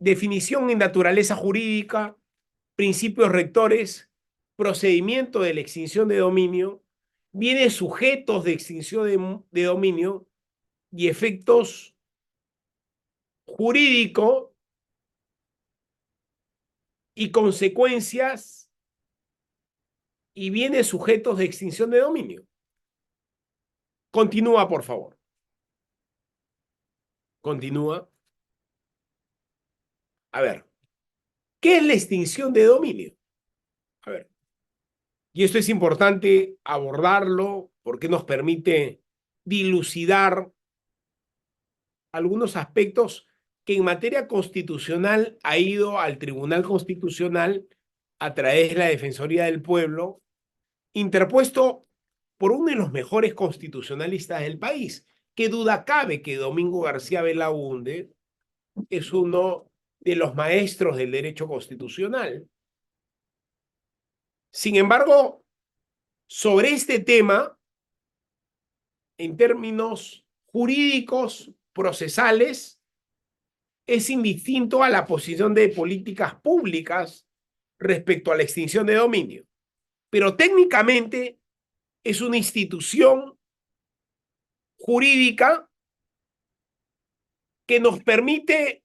definición en naturaleza jurídica, principios rectores, procedimiento de la extinción de dominio, viene sujetos de extinción de dominio y efectos jurídicos y consecuencias y viene sujetos de extinción de dominio. Continúa, por favor. Continúa. A ver, ¿qué es la extinción de dominio? A ver, y esto es importante abordarlo porque nos permite dilucidar algunos aspectos que en materia constitucional ha ido al Tribunal Constitucional a través de la Defensoría del Pueblo, interpuesto por uno de los mejores constitucionalistas del país. Qué duda cabe que Domingo García Belaúnde es uno de los maestros del derecho constitucional. Sin embargo, sobre este tema, en términos jurídicos, procesales, es indistinto a la posición de políticas públicas respecto a la extinción de dominio. Pero técnicamente es una institución jurídica que nos permite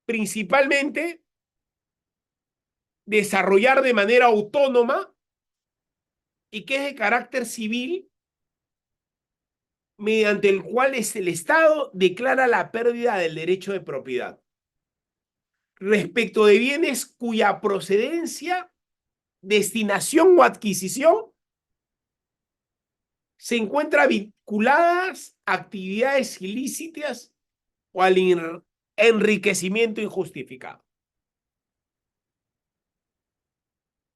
principalmente desarrollar de manera autónoma y que es de carácter civil, mediante el cual el Estado declara la pérdida del derecho de propiedad respecto de bienes cuya procedencia, destinación o adquisición se encuentra vinculadas a actividades ilícitas o al enriquecimiento injustificado.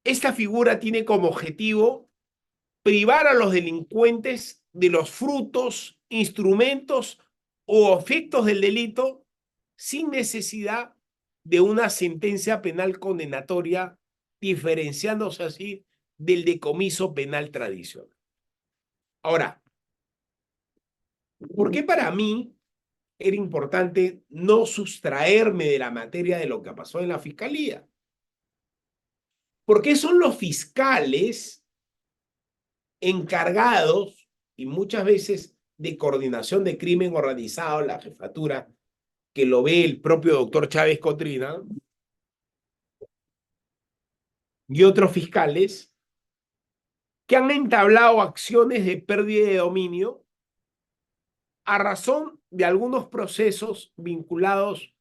Esta figura tiene como objetivo privar a los delincuentes de los frutos, instrumentos o efectos del delito sin necesidad de una sentencia penal condenatoria, diferenciándose así del decomiso penal tradicional. Ahora, ¿por qué para mí era importante no sustraerme de la materia de lo que pasó en la fiscalía? Porque son los fiscales encargados y muchas veces de coordinación de crimen organizado, la jefatura, que lo ve el propio doctor Chávez Cotrina, y otros fiscales que han entablado acciones de pérdida de dominio a razón de algunos procesos vinculados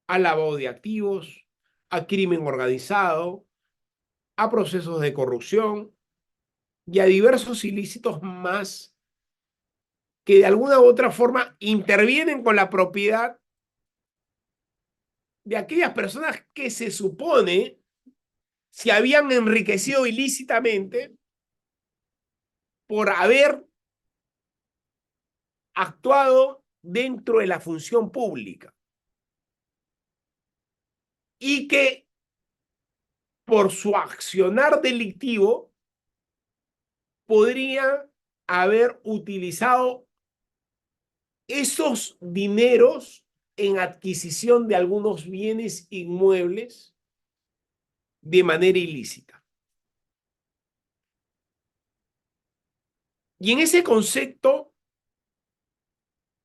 al lavado de activos, a crimen organizado, a procesos de corrupción y a diversos ilícitos más que de alguna u otra forma intervienen con la propiedad de aquellas personas que se supone se habían enriquecido ilícitamente por haber actuado dentro de la función pública y que por su accionar delictivo podría haber utilizado esos dineros en adquisición de algunos bienes inmuebles de manera ilícita. Y en ese concepto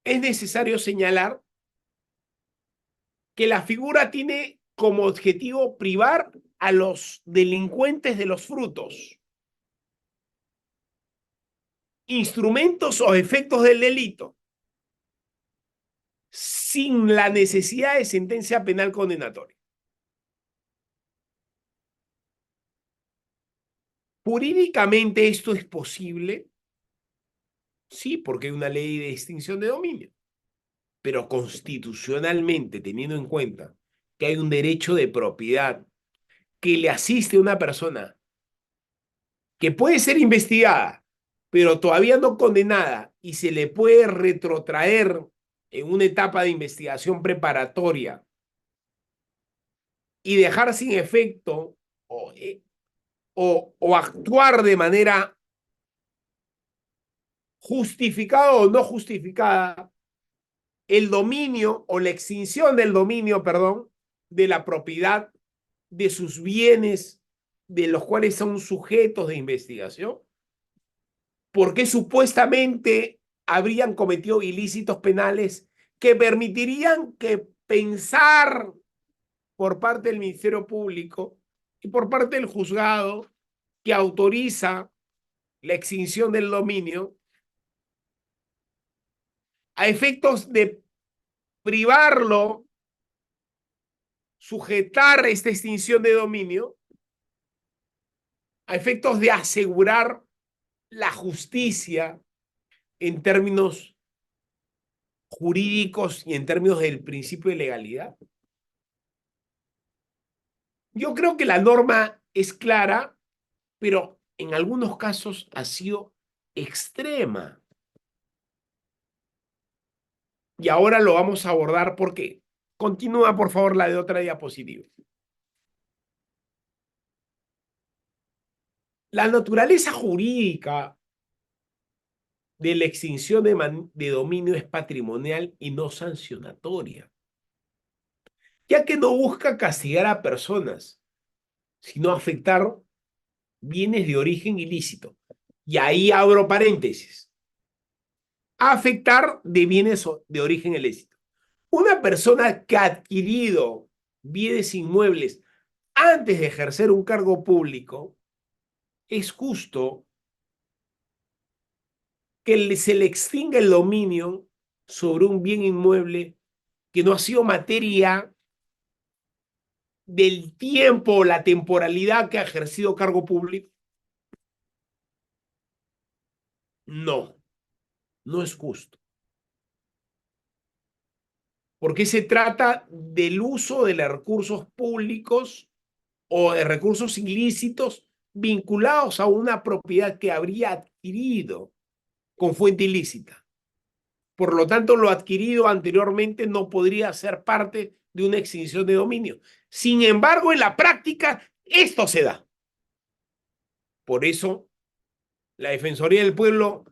es necesario señalar que la figura tiene como objetivo privar a los delincuentes de los frutos, instrumentos o efectos del delito, sin la necesidad de sentencia penal condenatoria. Jurídicamente esto es posible, sí, porque hay una ley de extinción de dominio, pero constitucionalmente, teniendo en cuenta que hay un derecho de propiedad que le asiste a una persona que puede ser investigada, pero todavía no condenada y se le puede retrotraer en una etapa de investigación preparatoria y dejar sin efecto o actuar de manera justificada o no justificada el dominio o la extinción del dominio, perdón, de la propiedad de sus bienes de los cuales son sujetos de investigación? ¿Por qué supuestamente habrían cometido ilícitos penales que permitirían que pensar por parte del Ministerio Público y por parte del juzgado que autoriza la extinción del dominio a efectos de privarlo, sujetar esta extinción de dominio, a efectos de asegurar la justicia en términos jurídicos y en términos del principio de legalidad? Yo creo que la norma es clara, pero en algunos casos ha sido extrema. Y ahora lo vamos a abordar porque continúa, por favor, la de otra diapositiva. La naturaleza jurídica de la extinción de dominio es patrimonial y no sancionatoria, ya que no busca castigar a personas, sino afectar bienes de origen ilícito. Y ahí abro paréntesis. Afectar de bienes de origen ilícito. Una persona que ha adquirido bienes inmuebles antes de ejercer un cargo público, es justo que se le extinga el dominio sobre un bien inmueble que no ha sido materia del tiempo o la temporalidad que ha ejercido cargo público. No, no es justo. Porque se trata del uso de los recursos públicos o de recursos ilícitos vinculados a una propiedad que habría adquirido con fuente ilícita. Por lo tanto, lo adquirido anteriormente no podría ser parte de una extinción de dominio. Sin embargo, en la práctica, esto se da. Por eso, la Defensoría del Pueblo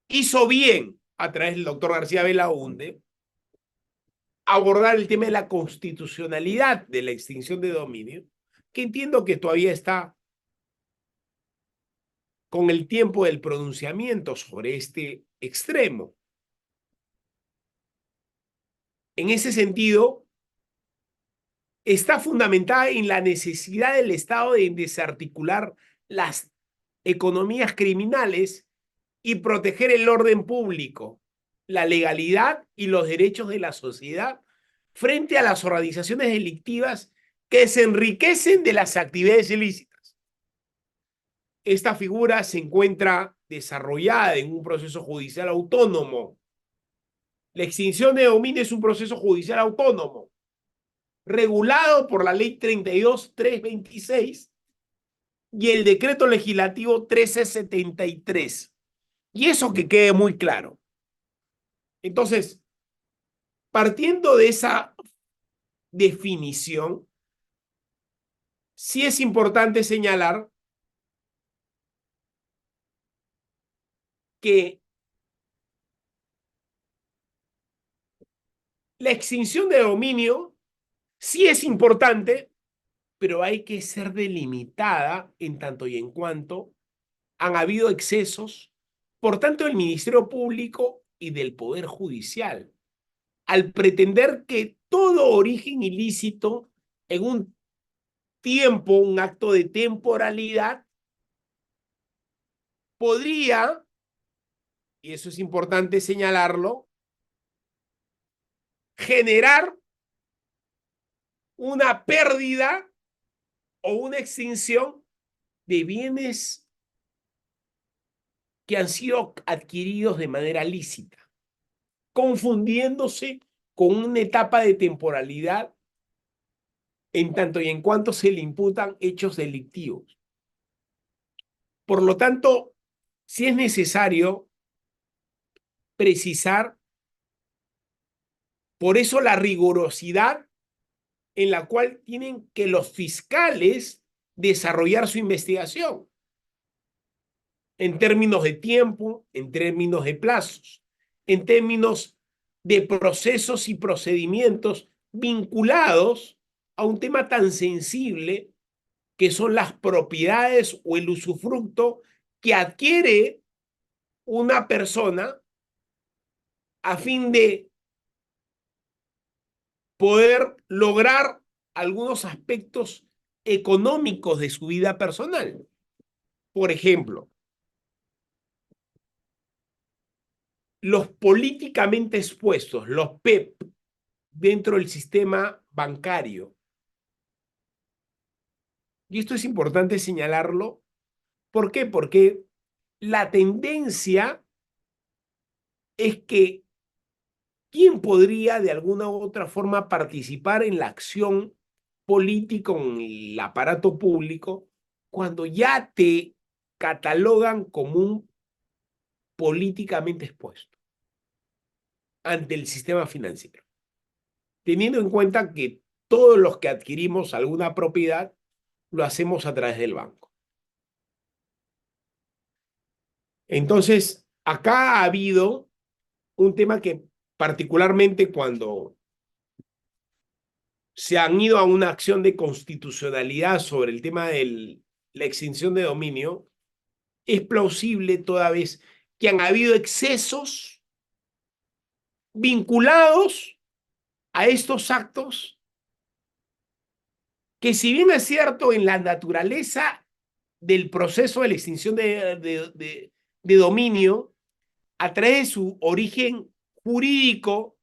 hizo bien, a través del doctor García Belaúnde, abordar el tema de la constitucionalidad de la extinción de dominio, que entiendo que todavía está con el tiempo del pronunciamiento sobre este extremo. En ese sentido, está fundamentada en la necesidad del Estado de desarticular las economías criminales y proteger el orden público, la legalidad y los derechos de la sociedad frente a las organizaciones delictivas que se enriquecen de las actividades ilícitas. Esta figura se encuentra desarrollada en un proceso judicial autónomo. La extinción de dominio es un proceso judicial autónomo, regulado por la Ley 32.326 y el Decreto Legislativo 1373. Y eso que quede muy claro. Entonces, partiendo de esa definición, sí es importante señalar que la extinción de dominio sí es importante, pero hay que ser delimitada en tanto y en cuanto han habido excesos, por tanto, del Ministerio Público y del Poder Judicial, al pretender que todo origen ilícito en un tiempo, un acto de temporalidad, podría, y eso es importante señalarlo, generar una pérdida o una extinción de bienes que han sido adquiridos de manera lícita, confundiéndose con una etapa de temporalidad en tanto y en cuanto se le imputan hechos delictivos. Por lo tanto, sí es necesario precisar, por eso la rigurosidad en la cual tienen que los fiscales desarrollar su investigación en términos de tiempo, en términos de plazos, en términos de procesos y procedimientos vinculados a un tema tan sensible que son las propiedades o el usufructo que adquiere una persona a fin de poder lograr algunos aspectos económicos de su vida personal. Por ejemplo, los políticamente expuestos, los PEP, dentro del sistema bancario. Y esto es importante señalarlo. ¿Por qué? Porque la tendencia es que ¿quién podría de alguna u otra forma participar en la acción política en el aparato público cuando ya te catalogan como un políticamente expuesto ante el sistema financiero? Teniendo en cuenta que todos los que adquirimos alguna propiedad lo hacemos a través del banco. Entonces, acá ha habido un tema que particularmente cuando se han ido a una acción de constitucionalidad sobre el tema de la extinción de dominio, es plausible toda vez que han habido excesos vinculados a estos actos que, si bien es cierto en la naturaleza del proceso de la extinción de dominio, a través de su origen jurídico,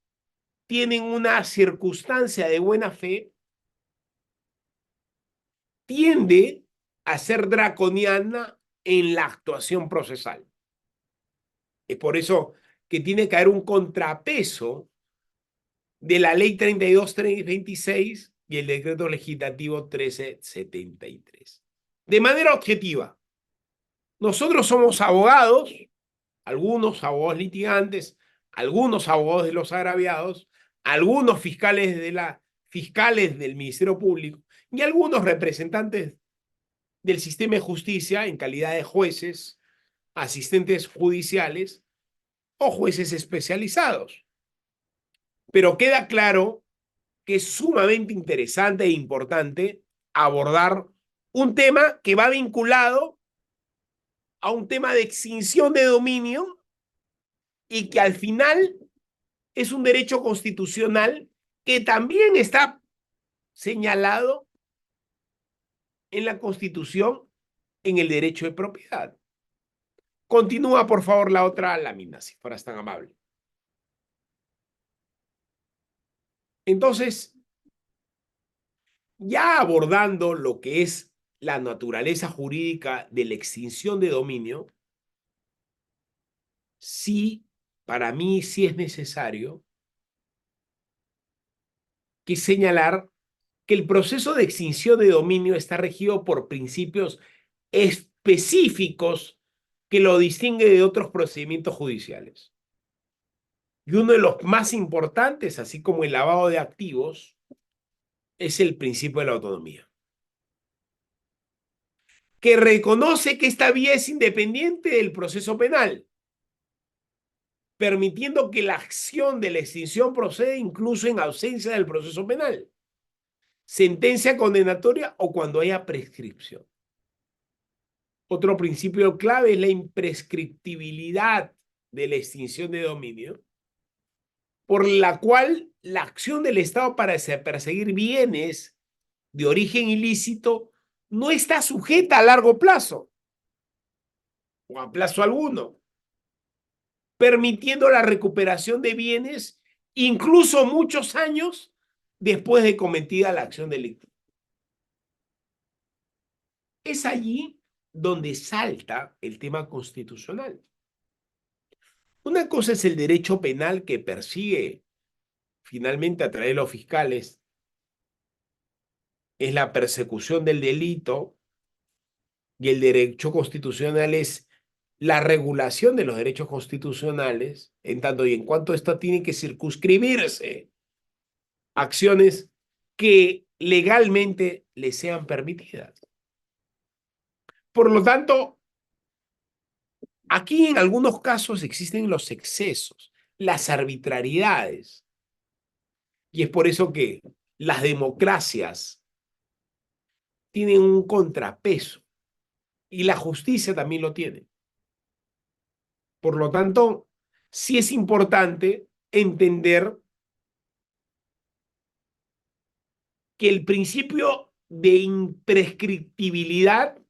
tienen una circunstancia de buena fe, tiende a ser draconiana en la actuación procesal. Es por eso que tiene que haber un contrapeso de la ley 3226 y el decreto legislativo 1373. De manera objetiva, nosotros somos abogados, algunos abogados litigantes, algunos abogados de los agraviados, algunos fiscales del Ministerio Público y algunos representantes del sistema de justicia en calidad de jueces, asistentes judiciales o jueces especializados. Pero queda claro que es sumamente interesante e importante abordar un tema que va vinculado a un tema de extinción de dominio y que al final es un derecho constitucional que también está señalado en la Constitución en el derecho de propiedad. Continúa, por favor, la otra lámina, si fueras tan amable. Entonces, ya abordando lo que es la naturaleza jurídica de la extinción de dominio, sí, para mí sí es necesario que señalar que el proceso de extinción de dominio está regido por principios específicos que lo distingue de otros procedimientos judiciales. Y uno de los más importantes, así como el lavado de activos, es el principio de la autonomía, que reconoce que esta vía es independiente del proceso penal, permitiendo que la acción de la extinción proceda incluso en ausencia del proceso penal, sentencia condenatoria o cuando haya prescripción. Otro principio clave es la imprescriptibilidad de la extinción de dominio, por la cual la acción del Estado para perseguir bienes de origen ilícito no está sujeta a largo plazo o a plazo alguno, permitiendo la recuperación de bienes incluso muchos años después de cometida la acción delictiva. Es allí donde salta el tema constitucional. Una cosa es el derecho penal que persigue finalmente a través de los fiscales, es la persecución del delito, y el derecho constitucional es la regulación de los derechos constitucionales, en tanto y en cuanto esto tiene que circunscribirse a acciones que legalmente le sean permitidas. Por lo tanto, aquí en algunos casos existen los excesos, las arbitrariedades, y es por eso que las democracias tienen un contrapeso y la justicia también lo tiene. Por lo tanto, sí es importante entender que el principio de imprescriptibilidad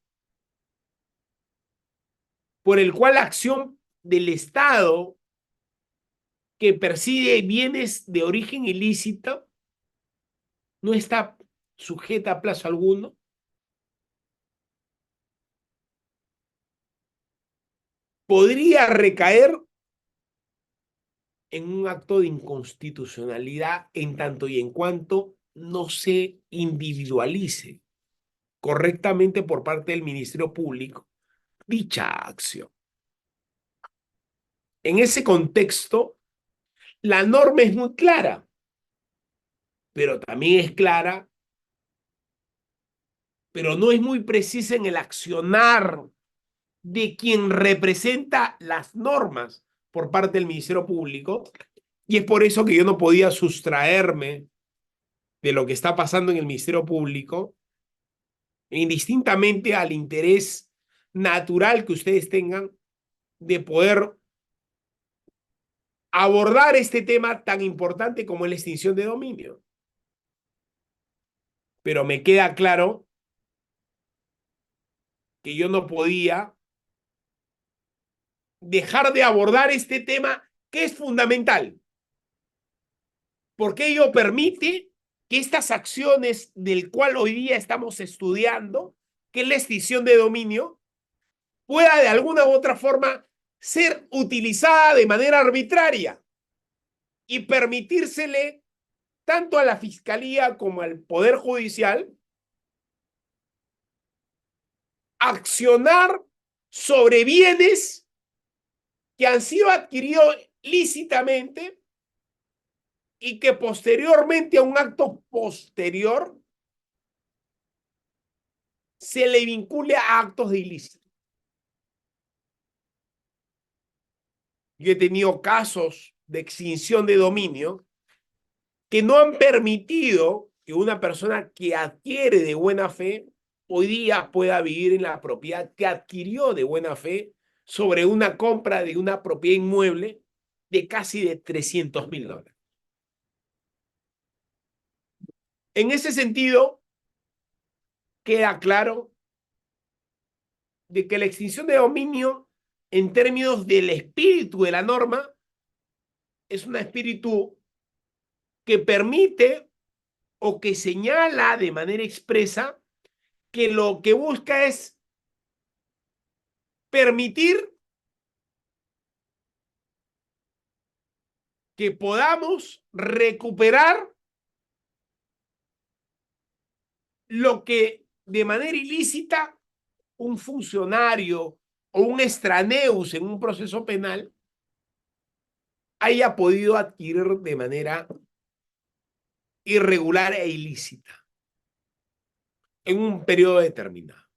por el cual la acción del Estado que persigue bienes de origen ilícito no está sujeta a plazo alguno, podría recaer en un acto de inconstitucionalidad en tanto y en cuanto no se individualice correctamente por parte del Ministerio Público dicha acción. En ese contexto, la norma es muy clara, pero también es clara, pero no es muy precisa en el accionar de quien representa las normas por parte del Ministerio Público, y es por eso que yo no podía sustraerme de lo que está pasando en el Ministerio Público, indistintamente al interés natural que ustedes tengan de poder abordar este tema tan importante como es la extinción de dominio. Pero me queda claro que yo no podía dejar de abordar este tema que es fundamental, porque ello permite que estas acciones del cual hoy día estamos estudiando, que es la extinción de dominio, pueda de alguna u otra forma ser utilizada de manera arbitraria y permitírsele tanto a la Fiscalía como al Poder Judicial accionar sobre bienes que han sido adquiridos lícitamente y que posteriormente a un acto posterior se le vincule a actos de ilícito. Yo he tenido casos de extinción de dominio que no han permitido que una persona que adquiere de buena fe hoy día pueda vivir en la propiedad que adquirió de buena fe sobre una compra de una propiedad inmueble de casi de $300.000. En ese sentido, queda claro de que la extinción de dominio, en términos del espíritu de la norma, es un espíritu que permite o que señala de manera expresa que lo que busca es permitir que podamos recuperar lo que de manera ilícita un funcionario o un extraneus en un proceso penal haya podido adquirir de manera irregular e ilícita en un periodo determinado.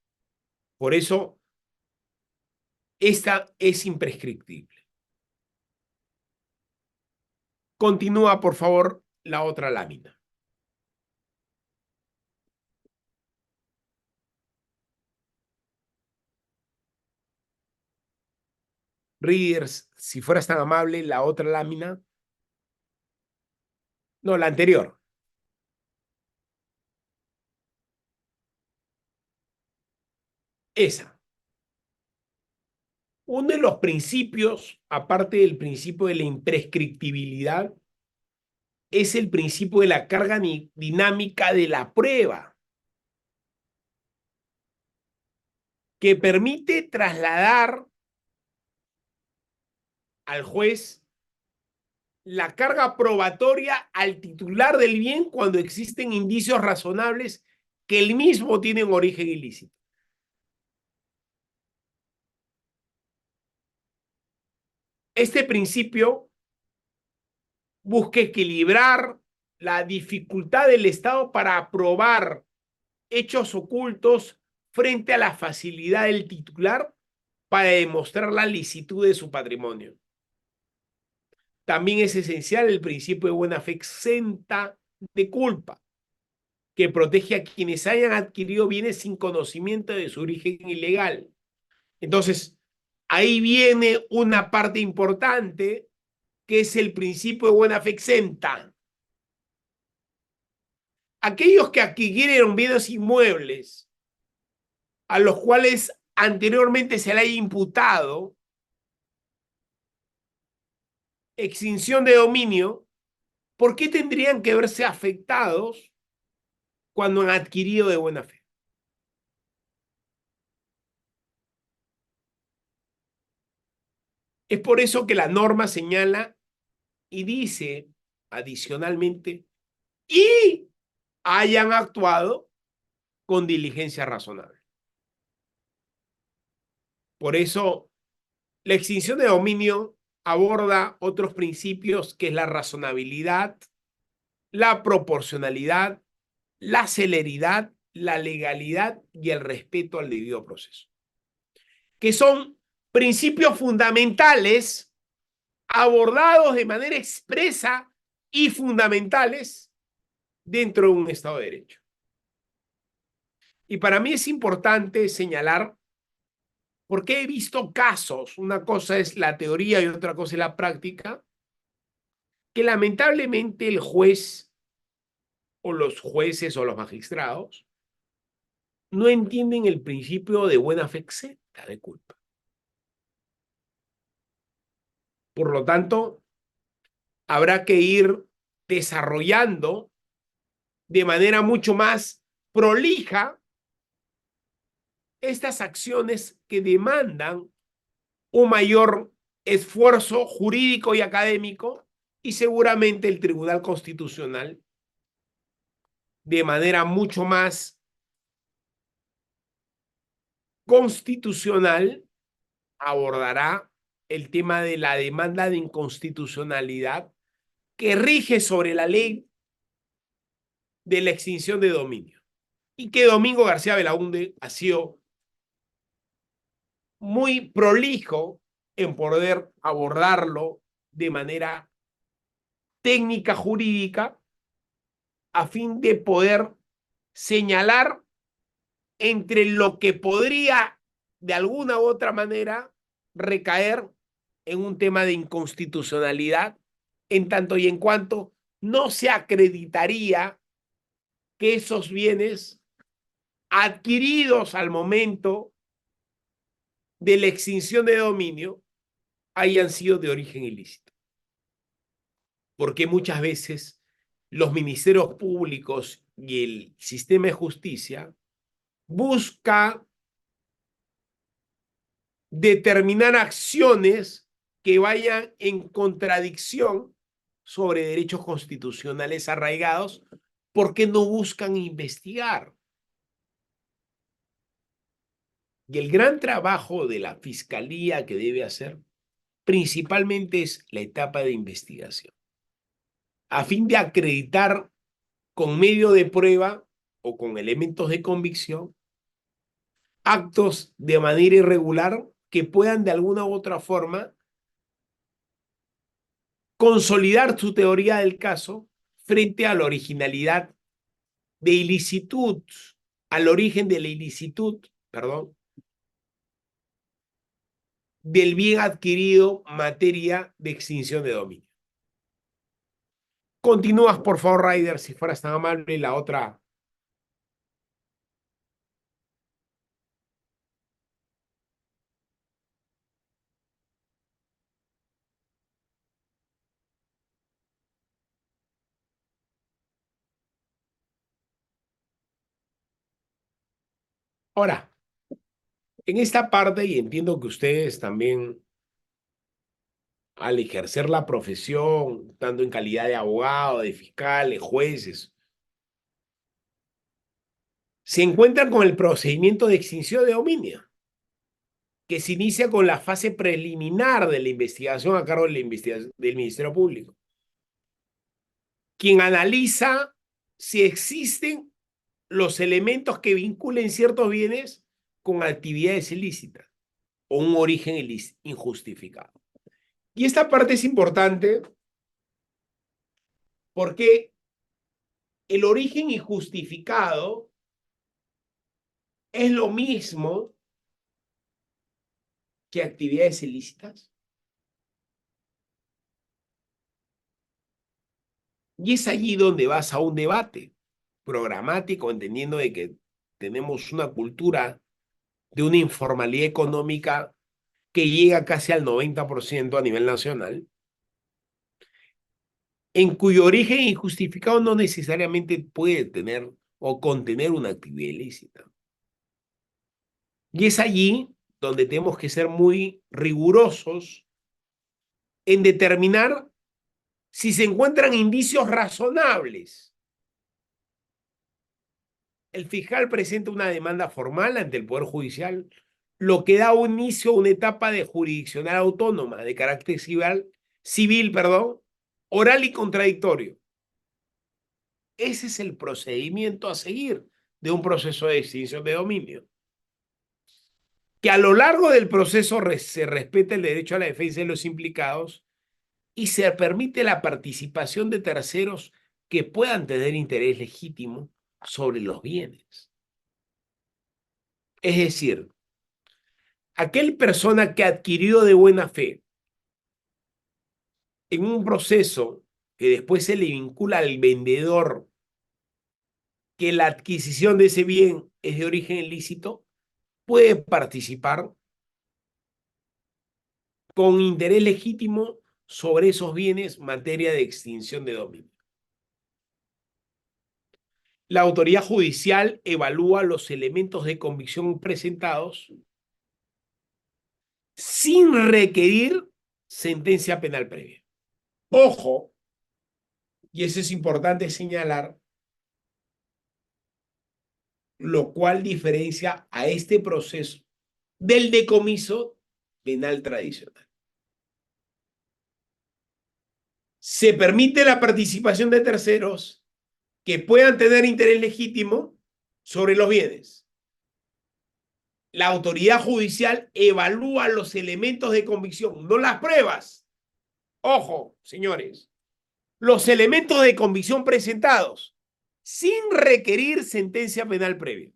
Por eso, esta es imprescriptible. Continúa, por favor, la otra lámina. Readers, si fueras tan amable, la otra lámina. No, la anterior. Esa. Uno de los principios, aparte del principio de la imprescriptibilidad, es el principio de la carga dinámica de la prueba, que permite trasladar al juez la carga probatoria al titular del bien cuando existen indicios razonables que el mismo tiene un origen ilícito. Este principio busca equilibrar la dificultad del Estado para probar hechos ocultos frente a la facilidad del titular para demostrar la licitud de su patrimonio. También es esencial el principio de buena fe exenta de culpa, que protege a quienes hayan adquirido bienes sin conocimiento de su origen ilegal. Entonces, ahí viene una parte importante que es el principio de buena fe exenta. Aquellos que adquirieron bienes inmuebles a los cuales anteriormente se le haya imputado extinción de dominio, ¿por qué tendrían que verse afectados cuando han adquirido de buena fe? Es por eso que la norma señala y dice adicionalmente, y hayan actuado con diligencia razonable. Por eso, la extinción de dominio aborda otros principios que es la razonabilidad, la proporcionalidad, la celeridad, la legalidad y el respeto al debido proceso, que son principios fundamentales abordados de manera expresa y fundamentales dentro de un Estado de Derecho. Y para mí es importante señalar, porque he visto casos, una cosa es la teoría y otra cosa es la práctica, que lamentablemente el juez o los jueces o los magistrados no entienden el principio de buena fe exenta de culpa. Por lo tanto, habrá que ir desarrollando de manera mucho más prolija estas acciones que demandan un mayor esfuerzo jurídico y académico, y seguramente el Tribunal Constitucional de manera mucho más constitucional abordará el tema de la demanda de inconstitucionalidad que rige sobre la ley de la extinción de dominio, y que Domingo García Belaúnde ha sido muy prolijo en poder abordarlo de manera técnica jurídica a fin de poder señalar entre lo que podría de alguna u otra manera recaer en un tema de inconstitucionalidad, en tanto y en cuanto no se acreditaría que esos bienes adquiridos al momento de la extinción de dominio hayan sido de origen ilícito. Porque muchas veces los ministerios públicos y el sistema de justicia busca determinar acciones que vayan en contradicción sobre derechos constitucionales arraigados porque no buscan investigar. Y el gran trabajo de la fiscalía que debe hacer principalmente es la etapa de investigación, a fin de acreditar con medio de prueba o con elementos de convicción actos de manera irregular que puedan de alguna u otra forma consolidar su teoría del caso frente a la originalidad de ilicitud, al origen de la ilicitud, perdón, del bien adquirido materia de extinción de dominio. Continúas, por favor, Ryder, si fueras tan amable, la otra. Ahora, en esta parte, y entiendo que ustedes también, al ejercer la profesión, tanto en calidad de abogado, de fiscal, de jueces, se encuentran con el procedimiento de extinción de dominio, que se inicia con la fase preliminar de la investigación a cargo de del Ministerio Público, quien analiza si existen los elementos que vinculen ciertos bienes con actividades ilícitas o un origen injustificado. Y esta parte es importante porque el origen injustificado es lo mismo que actividades ilícitas. Y es allí donde vas a un debate programático, entendiendo de que tenemos una cultura de una informalidad económica que llega casi al 90% a nivel nacional, en cuyo origen injustificado no necesariamente puede tener o contener una actividad ilícita. Y es allí donde tenemos que ser muy rigurosos en determinar si se encuentran indicios razonables. El fiscal presenta una demanda formal ante el Poder Judicial, lo que da inicio a una etapa de jurisdiccional autónoma de carácter civil, oral y contradictorio. Ese es el procedimiento a seguir de un proceso de extinción de dominio. Que a lo largo del proceso se respete el derecho a la defensa de los implicados y se permite la participación de terceros que puedan tener interés legítimo sobre los bienes. Es decir, aquel persona que adquirió de buena fe en un proceso que después se le vincula al vendedor que la adquisición de ese bien es de origen ilícito, puede participar con interés legítimo sobre esos bienes materia de extinción de dominio. La autoridad judicial evalúa los elementos de convicción presentados sin requerir sentencia penal previa. Ojo, y eso es importante señalar, lo cual diferencia a este proceso del decomiso penal tradicional. Se permite la participación de terceros que puedan tener interés legítimo sobre los bienes. La autoridad judicial evalúa los elementos de convicción, no las pruebas. Ojo, señores, los elementos de convicción presentados sin requerir sentencia penal previa.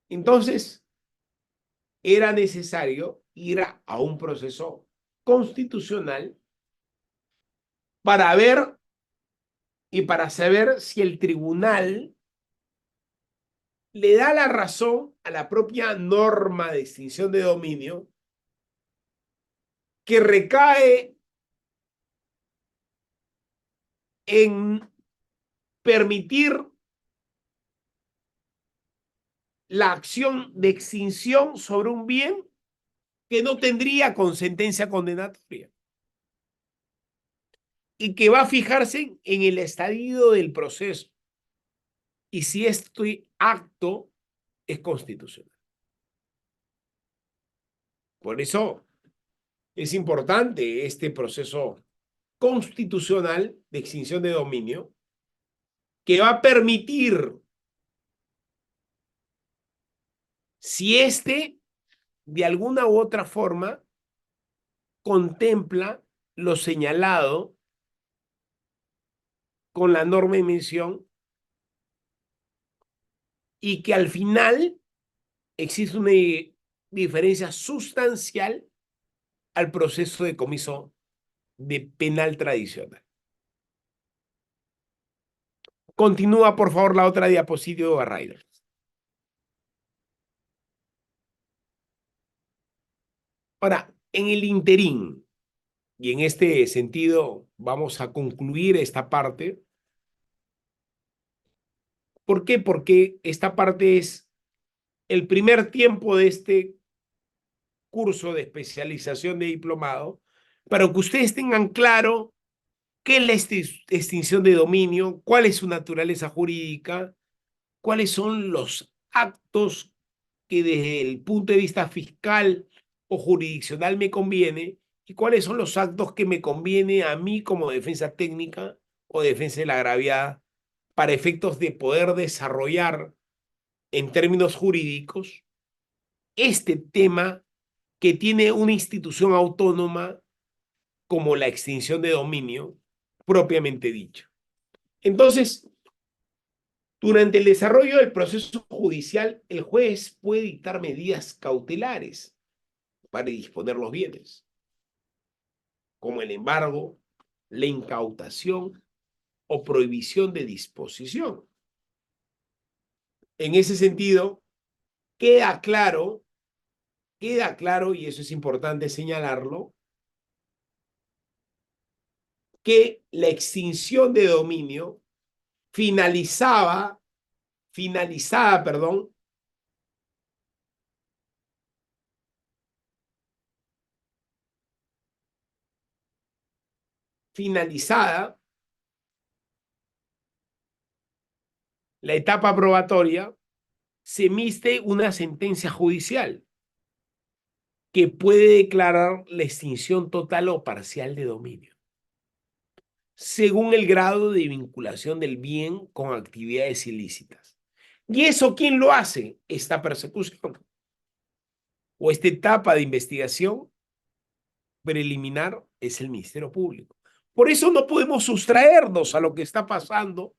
Entonces, era necesario ir a un proceso constitucional para ver y para saber si el tribunal le da la razón a la propia norma de extinción de dominio que recae en permitir la acción de extinción sobre un bien que no tendría con sentencia condenatoria y que va a fijarse en el estadio del proceso y si este acto es constitucional. Por eso es importante este proceso constitucional de extinción de dominio que va a permitir, si este de alguna u otra forma contempla lo señalado con la norma de mención y que al final existe una diferencia sustancial al proceso de comiso de penal tradicional. Continúa, por favor, la otra diapositiva, Ryder. Ahora, en el interín, y en este sentido vamos a concluir esta parte. ¿Por qué? Porque esta parte es el primer tiempo de este curso de especialización de diplomado, para que ustedes tengan claro qué es la extinción de dominio, cuál es su naturaleza jurídica, cuáles son los actos que desde el punto de vista fiscal o jurisdiccional me conviene y cuáles son los actos que me conviene a mí como defensa técnica o defensa de la agraviada para efectos de poder desarrollar en términos jurídicos este tema que tiene una institución autónoma como la extinción de dominio propiamente dicho. Entonces, durante el desarrollo del proceso judicial, el juez puede dictar medidas cautelares para disponer los bienes, como el embargo, la incautación o prohibición de disposición. En ese sentido, queda claro, y eso es importante señalarlo, que la extinción de dominio finalizada, perdón, finalizada la etapa probatoria, se emite una sentencia judicial que puede declarar la extinción total o parcial de dominio, según el grado de vinculación del bien con actividades ilícitas. ¿Y eso quién lo hace? Esta persecución o esta etapa de investigación preliminar es el Ministerio Público. Por eso no podemos sustraernos a lo que está pasando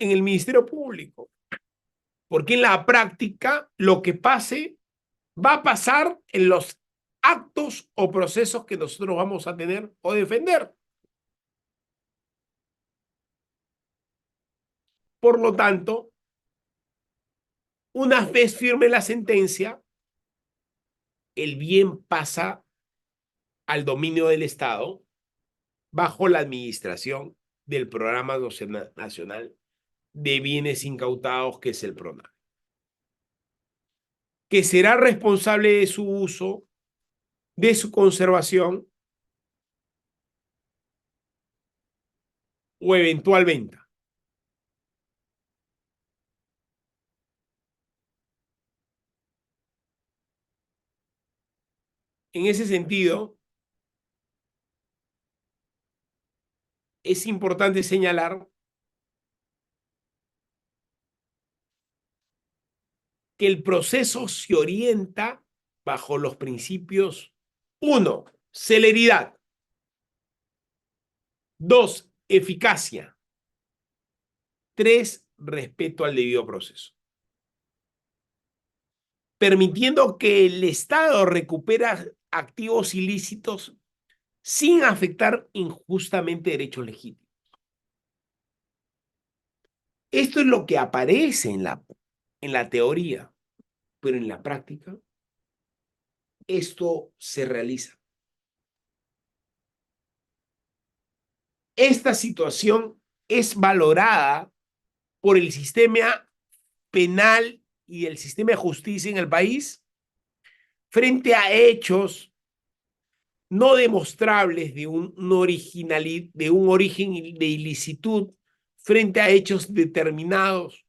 en el Ministerio Público, porque en la práctica lo que pase va a pasar en los actos o procesos que nosotros vamos a tener o defender. Por lo tanto, una vez firme la sentencia, el bien pasa al dominio del Estado bajo la administración del Programa Nacional de Bienes Incautados, que es el PRONAVE, que será responsable de su uso, de su conservación o eventual venta. En ese sentido, es importante señalar que el proceso se orienta bajo los principios: 1, celeridad; 2, eficacia; 3, respeto al debido proceso, permitiendo que el Estado recupera activos ilícitos sin afectar injustamente derechos legítimos. Esto es lo que aparece en la teoría, pero en la práctica esto se realiza. Esta situación es valorada por el sistema penal y el sistema de justicia en el país frente a hechos no demostrables de un origen de ilicitud, frente a hechos determinados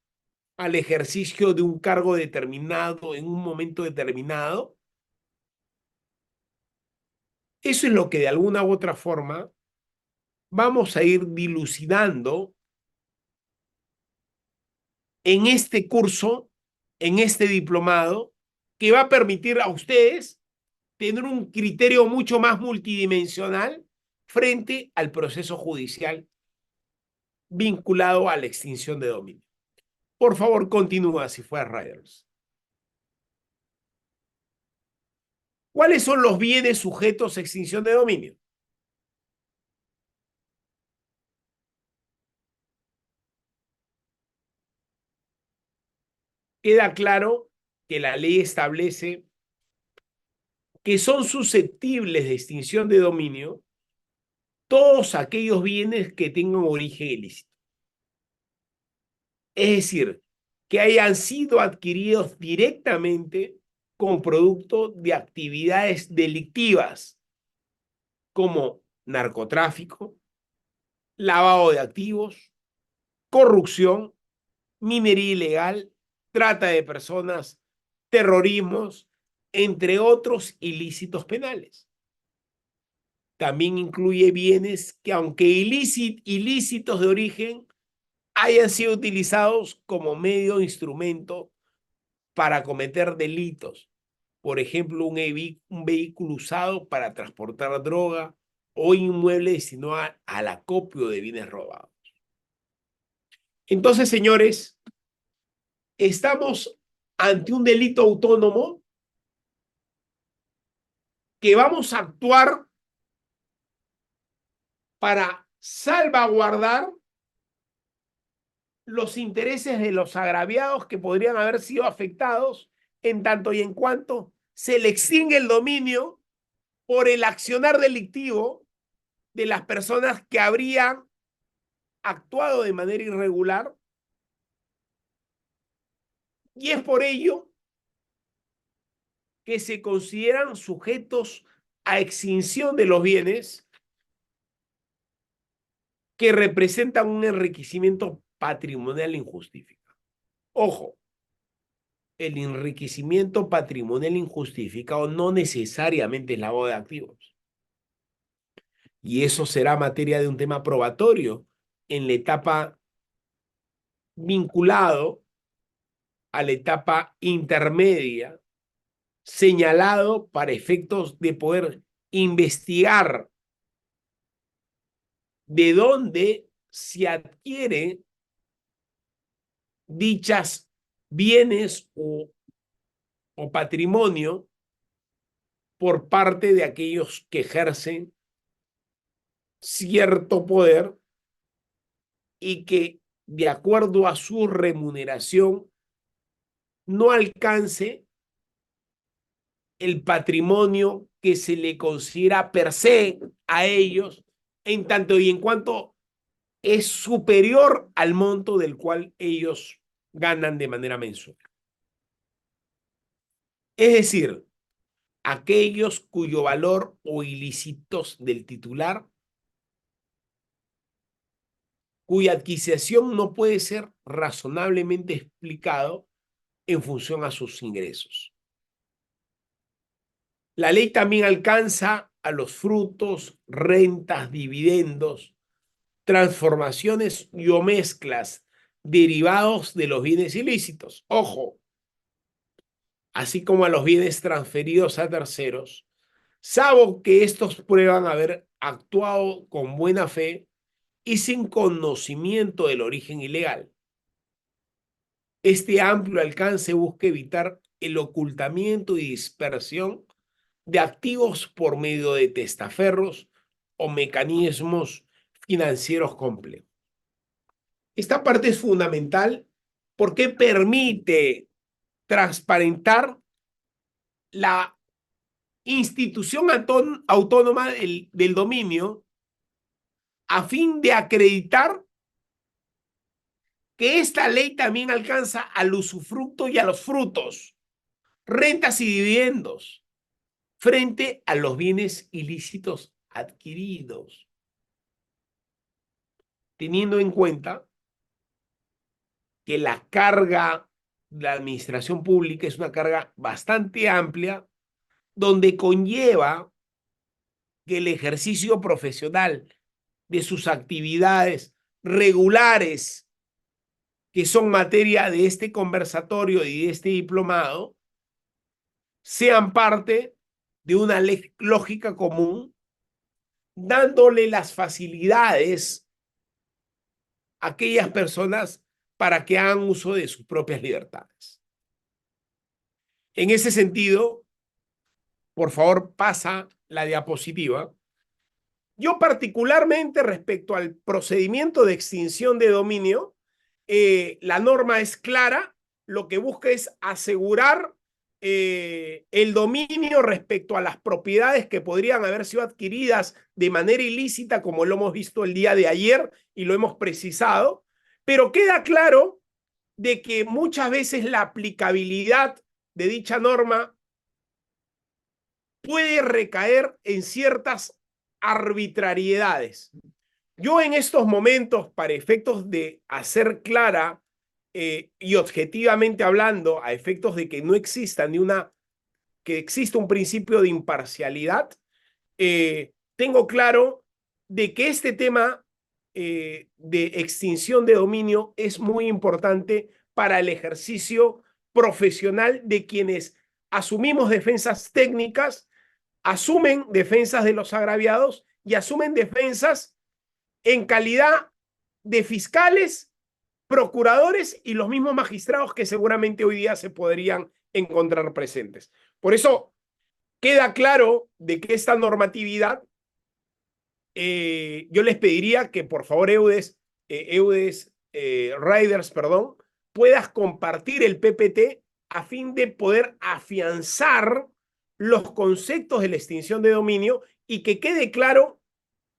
al ejercicio de un cargo determinado en un momento determinado. Eso es lo que de alguna u otra forma vamos a ir dilucidando en este curso, en este diplomado, que va a permitir a ustedes tener un criterio mucho más multidimensional frente al proceso judicial vinculado a la extinción de dominio. Por favor, continúa si fue Riders. ¿Cuáles son los bienes sujetos a extinción de dominio? Queda claro que la ley establece que son susceptibles de extinción de dominio todos aquellos bienes que tengan origen ilícito. Es decir, que hayan sido adquiridos directamente como producto de actividades delictivas como narcotráfico, lavado de activos, corrupción, minería ilegal, trata de personas, terrorismos, entre otros ilícitos penales. También incluye bienes que, aunque ilícitos de origen, hayan sido utilizados como medio o instrumento para cometer delitos. Por ejemplo, un vehículo usado para transportar droga o inmueble destinado al acopio de bienes robados. Entonces, señores, estamos ante un delito autónomo que vamos a actuar para salvaguardar los intereses de los agraviados que podrían haber sido afectados en tanto y en cuanto se le extingue el dominio por el accionar delictivo de las personas que habrían actuado de manera irregular. Y es por ello que se consideran sujetos a extinción de los bienes que representan un enriquecimiento patrimonial injustificado. Ojo, el enriquecimiento patrimonial injustificado no necesariamente es lavado de activos. Y eso será materia de un tema probatorio en la etapa vinculado a la etapa intermedia, señalado para efectos de poder investigar de dónde se adquiere dichas bienes o patrimonio por parte de aquellos que ejercen cierto poder y que de acuerdo a su remuneración no alcance el patrimonio que se le considera per se a ellos en tanto y en cuanto es superior al monto del cual ellos ganan de manera mensual. Es decir, aquellos cuyo valor o ilícitos del titular, cuya adquisición no puede ser razonablemente explicado en función a sus ingresos. La ley también alcanza a los frutos, rentas, dividendos, transformaciones y o mezclas derivados de los bienes ilícitos. Ojo, así como a los bienes transferidos a terceros, salvo que estos prueban haber actuado con buena fe y sin conocimiento del origen ilegal. Este amplio alcance busca evitar el ocultamiento y dispersión de activos por medio de testaferros o mecanismos financieros complejos. Esta parte es fundamental porque permite transparentar la institución autónoma del dominio a fin de acreditar que esta ley también alcanza al usufructo y a los frutos, rentas y dividendos, frente a los bienes ilícitos adquiridos, teniendo en cuenta que la carga de la administración pública es una carga bastante amplia, donde conlleva que el ejercicio profesional de sus actividades regulares, que son materia de este conversatorio y de este diplomado, sean parte de una lógica común, dándole las facilidades a aquellas personas para que hagan uso de sus propias libertades. En ese sentido, por favor, pasa la diapositiva. Yo particularmente respecto al procedimiento de extinción de dominio, la norma es clara, lo que busca es asegurar el dominio respecto a las propiedades que podrían haber sido adquiridas de manera ilícita, como lo hemos visto el día de ayer y lo hemos precisado, pero queda claro de que muchas veces la aplicabilidad de dicha norma puede recaer en ciertas arbitrariedades. Yo en estos momentos, para efectos de hacer clara y objetivamente hablando, a efectos de que no exista que exista un principio de imparcialidad, tengo claro de que este tema de extinción de dominio es muy importante para el ejercicio profesional de quienes asumimos defensas técnicas, asumen defensas de los agraviados y asumen defensas en calidad de fiscales, procuradores y los mismos magistrados que seguramente hoy día se podrían encontrar presentes. Por eso queda claro de que esta normatividad, yo les pediría que por favor, Riders, perdón, puedas compartir el PPT a fin de poder afianzar los conceptos de la extinción de dominio y que quede claro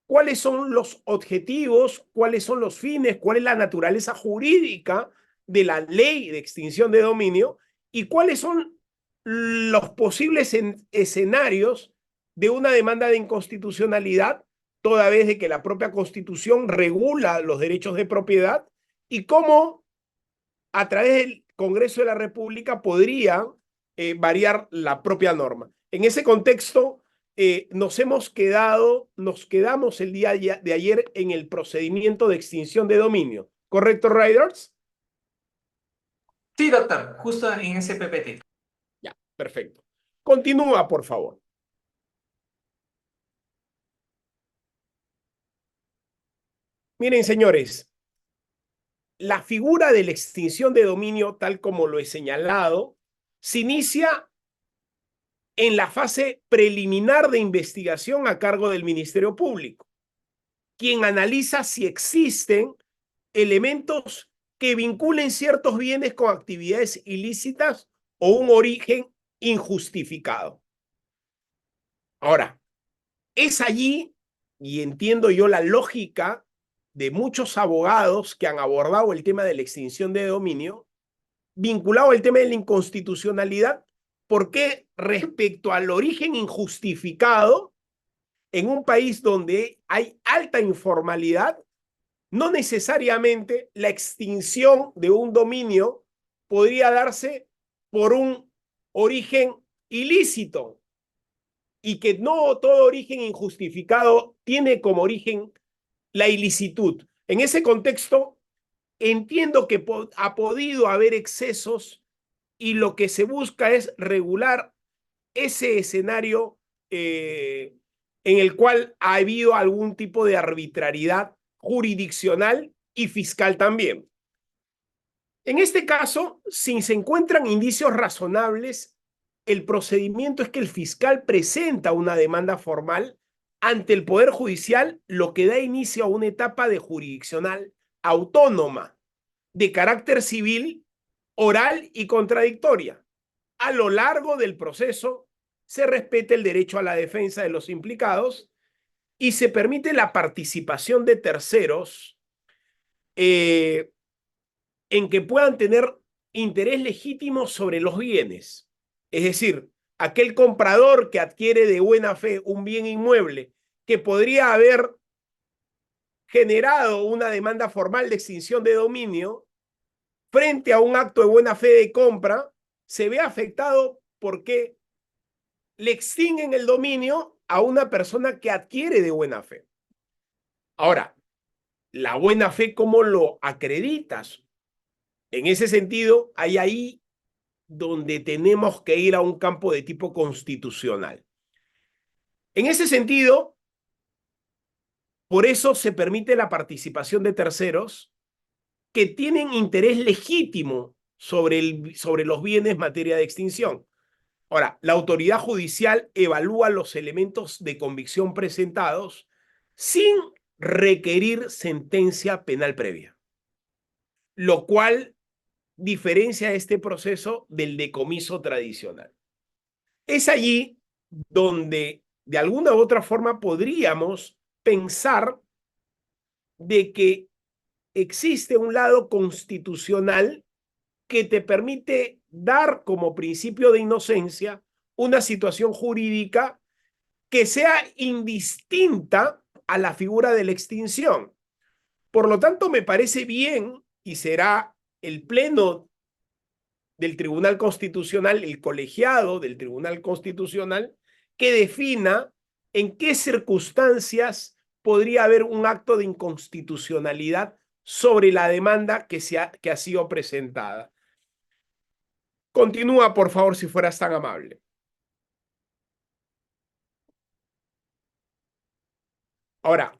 cuáles son los objetivos, cuáles son los fines, cuál es la naturaleza jurídica de la ley de extinción de dominio y cuáles son los posibles escenarios de una demanda de inconstitucionalidad, toda vez de que la propia Constitución regula los derechos de propiedad y cómo a través del Congreso de la República podría variar la propia norma. En ese contexto, nos quedamos el día de ayer en el procedimiento de extinción de dominio. ¿Correcto, Riders? Sí, doctor, justo en ese PPT. Ya, perfecto. Continúa, por favor. Miren, señores, la figura de la extinción de dominio, tal como lo he señalado, se inicia en la fase preliminar de investigación a cargo del Ministerio Público, quien analiza si existen elementos que vinculen ciertos bienes con actividades ilícitas o un origen injustificado. Ahora, es allí, y entiendo yo la lógica de muchos abogados que han abordado el tema de la extinción de dominio, vinculado al tema de la inconstitucionalidad, porque respecto al origen injustificado, en un país donde hay alta informalidad, no necesariamente la extinción de un dominio podría darse por un origen ilícito y que no todo origen injustificado tiene como origen la ilicitud. En ese contexto, entiendo que ha podido haber excesos y lo que se busca es regular ese escenario en el cual ha habido algún tipo de arbitrariedad jurisdiccional y fiscal también. En este caso, si se encuentran indicios razonables, el procedimiento es que el fiscal presenta una demanda formal ante el Poder Judicial, lo que da inicio a una etapa de jurisdiccional autónoma, de carácter civil, oral y contradictoria. A lo largo del proceso se respeta el derecho a la defensa de los implicados y se permite la participación de terceros en que puedan tener interés legítimo sobre los bienes. Es decir, aquel comprador que adquiere de buena fe un bien inmueble que podría haber generado una demanda formal de extinción de dominio frente a un acto de buena fe de compra, se ve afectado porque le extinguen el dominio a una persona que adquiere de buena fe. Ahora, la buena fe, ¿cómo lo acreditas? En ese sentido, hay ahí donde tenemos que ir a un campo de tipo constitucional. En ese sentido, por eso se permite la participación de terceros que tienen interés legítimo sobre los bienes materia de extinción. Ahora, la autoridad judicial evalúa los elementos de convicción presentados sin requerir sentencia penal previa, lo cual diferencia este proceso del decomiso tradicional. Es allí donde de alguna u otra forma podríamos pensar de que existe un lado constitucional que te permite dar como principio de inocencia una situación jurídica que sea indistinta a la figura de la extinción. Por lo tanto, me parece bien y será el Pleno del Tribunal Constitucional, el colegiado del Tribunal Constitucional, que defina en qué circunstancias podría haber un acto de inconstitucionalidad sobre la demanda que ha sido presentada. Continúa, por favor, si fueras tan amable. Ahora,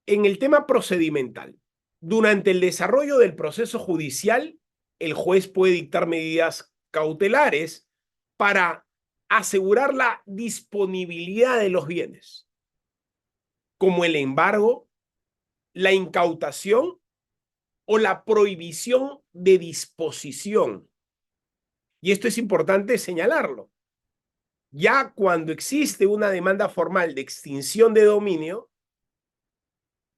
en el tema procedimental, durante el desarrollo del proceso judicial, el juez puede dictar medidas cautelares para asegurar la disponibilidad de los bienes, como el embargo, la incautación o la prohibición de disposición. Y esto es importante señalarlo. Ya cuando existe una demanda formal de extinción de dominio,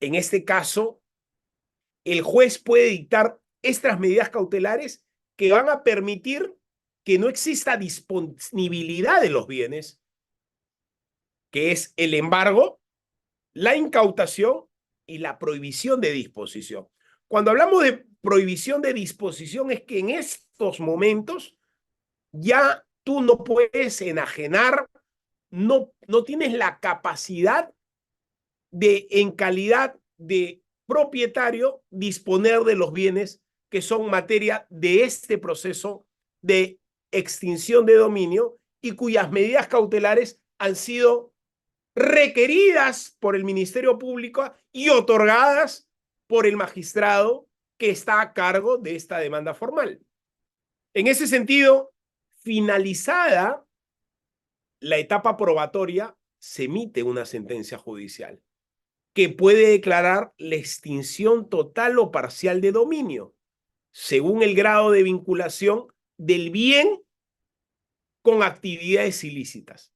en este caso, el juez puede dictar estas medidas cautelares que van a permitir que no exista disponibilidad de los bienes, que es el embargo, la incautación y la prohibición de disposición. Cuando hablamos de prohibición de disposición es que en estos momentos ya tú no puedes enajenar, no tienes la capacidad de, en calidad de propietario, disponer de los bienes que son materia de este proceso de extinción de dominio y cuyas medidas cautelares han sido requeridas por el Ministerio Público y otorgadas por el magistrado que está a cargo de esta demanda formal. En ese sentido, finalizada la etapa probatoria, se emite una sentencia judicial que puede declarar la extinción total o parcial de dominio, según el grado de vinculación del bien con actividades ilícitas.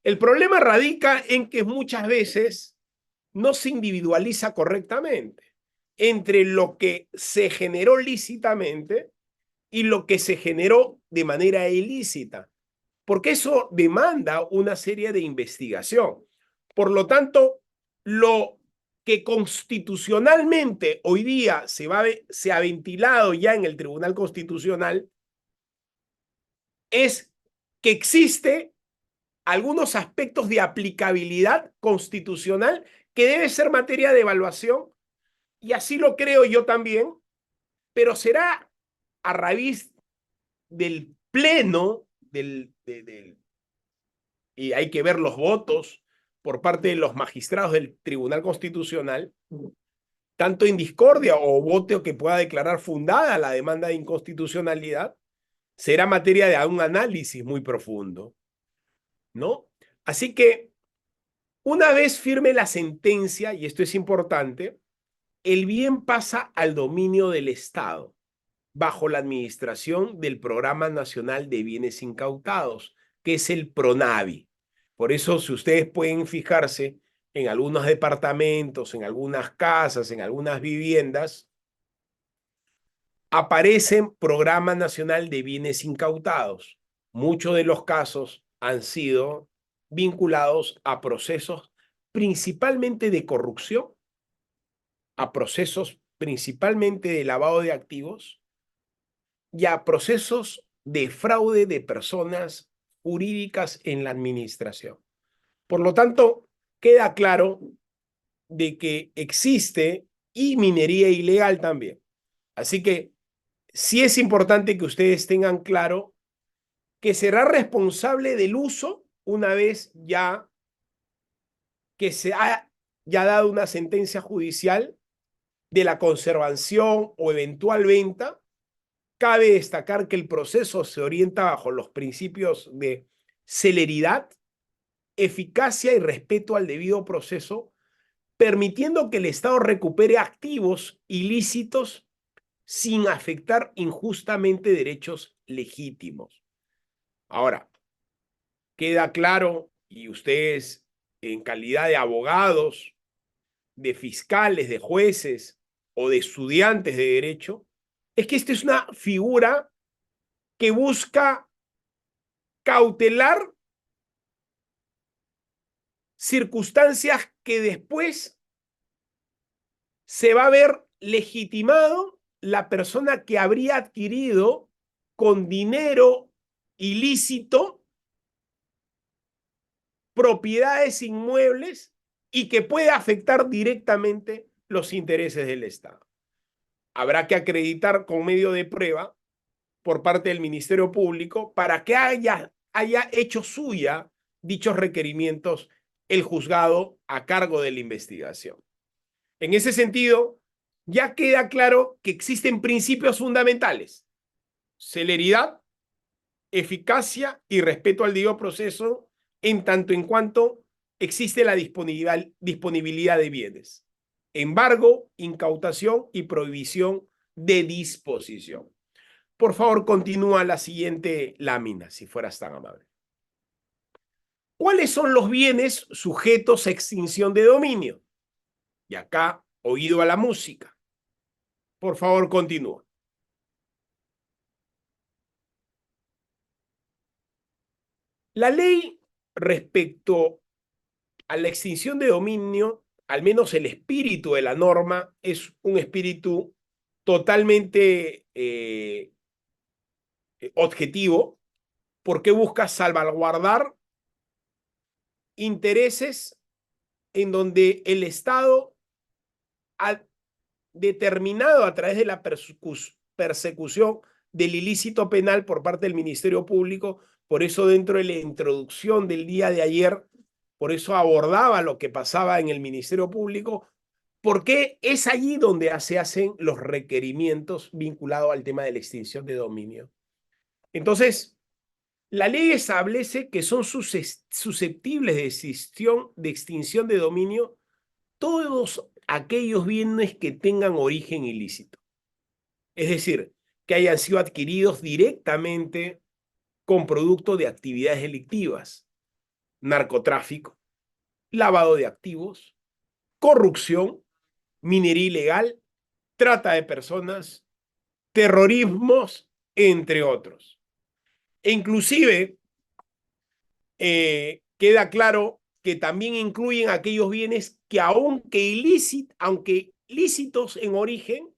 El problema radica en que muchas veces no se individualiza correctamente entre lo que se generó lícitamente y lo que se generó de manera ilícita, porque eso demanda una serie de investigación. Por lo tanto, lo que constitucionalmente hoy día se ha ventilado ya en el Tribunal Constitucional es que existe algunos aspectos de aplicabilidad constitucional que debe ser materia de evaluación, y así lo creo yo también, pero será a raíz del pleno, y hay que ver los votos por parte de los magistrados del Tribunal Constitucional, tanto en discordia o voto que pueda declarar fundada la demanda de inconstitucionalidad, será materia de un análisis muy profundo, ¿no? Así que una vez firme la sentencia, y esto es importante, el bien pasa al dominio del Estado, bajo la administración del Programa Nacional de Bienes Incautados, que es el PRONAVI. Por eso, si ustedes pueden fijarse en algunos departamentos, en algunas casas, en algunas viviendas, aparecen Programa Nacional de Bienes Incautados. Muchos de los casos han sido vinculados a procesos principalmente de corrupción, a procesos principalmente de lavado de activos y a procesos de fraude de personas jurídicas en la administración. Por lo tanto, queda claro de que existe y minería ilegal también. Así que sí es importante que ustedes tengan claro que será responsable del uso una vez ya que se haya dado una sentencia judicial de la conservación o eventual venta. Cabe destacar que el proceso se orienta bajo los principios de celeridad, eficacia y respeto al debido proceso, permitiendo que el Estado recupere activos ilícitos sin afectar injustamente derechos legítimos. Ahora, queda claro, y ustedes en calidad de abogados, de fiscales, de jueces o de estudiantes de derecho, es que esta es una figura que busca cautelar circunstancias que después se va a ver legitimado la persona que habría adquirido con dinero ilícito propiedades inmuebles y que puede afectar directamente los intereses del Estado. Habrá que acreditar con medio de prueba por parte del Ministerio Público para que haya hecho suya dichos requerimientos el juzgado a cargo de la investigación. En ese sentido, ya queda claro que existen principios fundamentales: celeridad, eficacia y respeto al debido proceso, en tanto en cuanto existe la disponibilidad de bienes, embargo, incautación y prohibición de disposición. Por favor, continúa la siguiente lámina, si fueras tan amable. ¿Cuáles son los bienes sujetos a extinción de dominio? Y acá, oído a la música. Por favor, continúa. La ley respecto a la extinción de dominio, al menos el espíritu de la norma, es un espíritu totalmente objetivo, porque busca salvaguardar intereses en donde el Estado ha determinado a través de la persecución del ilícito penal por parte del Ministerio Público. Por eso, dentro de la introducción del día de ayer, por eso abordaba lo que pasaba en el Ministerio Público, porque es allí donde se hacen los requerimientos vinculados al tema de la extinción de dominio. Entonces, la ley establece que son susceptibles de extinción de dominio todos aquellos bienes que tengan origen ilícito. Es decir, que hayan sido adquiridos directamente con producto de actividades delictivas: narcotráfico, lavado de activos, corrupción, minería ilegal, trata de personas, terrorismos, entre otros. E inclusive queda claro que también incluyen aquellos bienes que aunque lícitos en origen,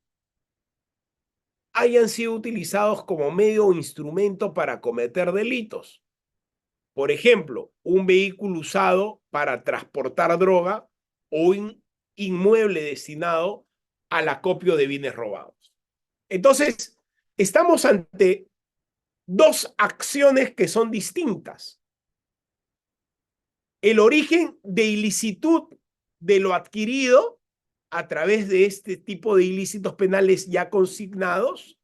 hayan sido utilizados como medio o instrumento para cometer delitos. Por ejemplo, un vehículo usado para transportar droga o un inmueble destinado al acopio de bienes robados. Entonces, estamos ante dos acciones que son distintas: el origen de ilicitud de lo adquirido a través de este tipo de ilícitos penales ya consignados,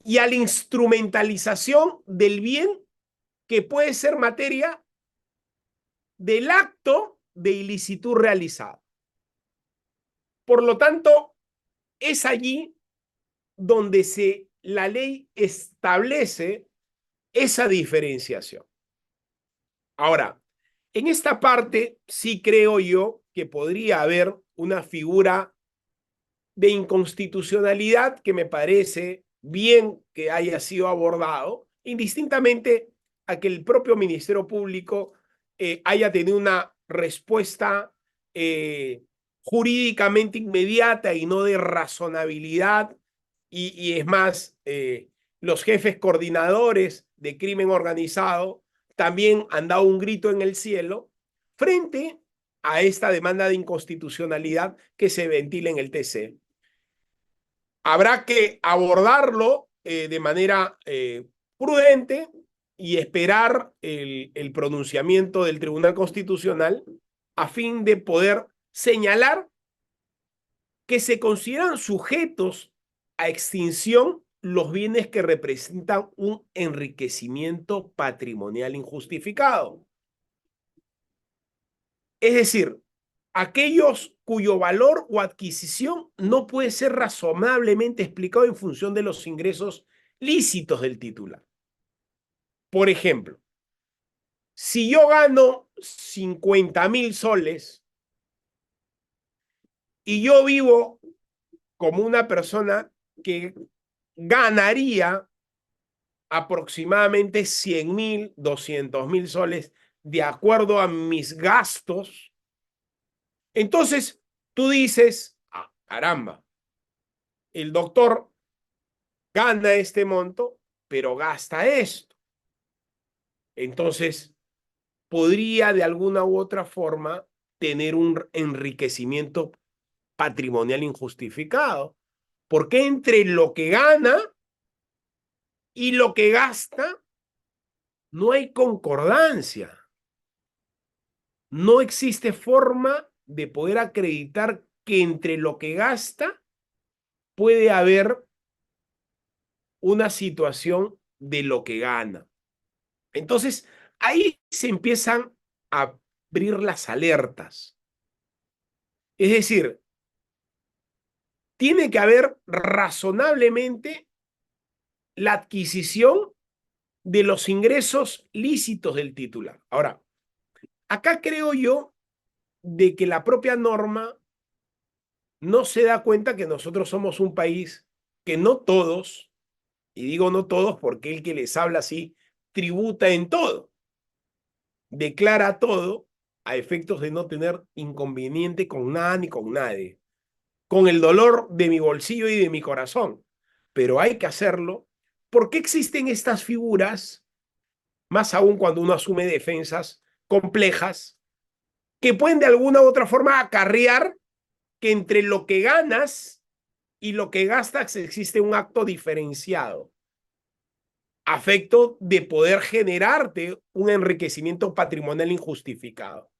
y a la instrumentalización del bien que puede ser materia del acto de ilicitud realizado. Por lo tanto, es allí donde la ley establece esa diferenciación. Ahora, en esta parte sí creo yo que podría haber una figura de inconstitucionalidad que me parece bien que haya sido abordado, indistintamente a que el propio Ministerio Público haya tenido una respuesta jurídicamente inmediata y no de razonabilidad, y es más, los jefes coordinadores de crimen organizado también han dado un grito en el cielo frente a esta demanda de inconstitucionalidad que se ventila en el TC. Habrá que abordarlo de manera prudente y esperar el pronunciamiento del Tribunal Constitucional a fin de poder señalar que se consideran sujetos a extinción los bienes que representan un enriquecimiento patrimonial injustificado. Es decir, aquellos cuyo valor o adquisición no puede ser razonablemente explicado en función de los ingresos lícitos del titular. Por ejemplo, si yo gano 50.000 soles y yo vivo como una persona que ganaría aproximadamente 100.000, 200.000 soles de acuerdo a mis gastos, entonces tú dices: ah, caramba, el doctor gana este monto, pero gasta esto. Entonces, podría de alguna u otra forma tener un enriquecimiento patrimonial injustificado, porque entre lo que gana y lo que gasta no hay concordancia. no existe forma de poder acreditar que entre lo que gasta puede haber una situación de lo que gana. Entonces, ahí se empiezan a abrir las alertas. Es decir, tiene que haber razonablemente la adquisición de los ingresos lícitos del titular. Ahora, acá creo yo de que la propia norma no se da cuenta que nosotros somos un país que no todos, y digo no todos porque el que les habla así, tributa en todo, declara todo a efectos de no tener inconveniente con nada ni con nadie, con el dolor de mi bolsillo y de mi corazón. Pero hay que hacerlo. ¿Por qué existen estas figuras, más aún cuando uno asume defensas complejas, que pueden de alguna u otra forma acarrear que entre lo que ganas y lo que gastas existe un acto diferenciado, afecto de poder generarte un enriquecimiento patrimonial injustificado?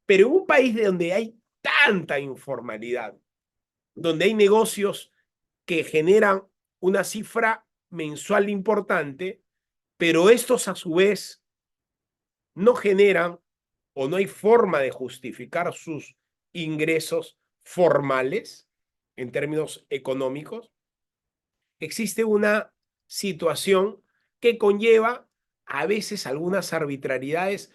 Pero en un país de donde hay tanta informalidad, donde hay negocios que generan una cifra mensual importante, pero estos a su vez no generan o no hay forma de justificar sus ingresos formales en términos económicos, existe una situación que conlleva a veces algunas arbitrariedades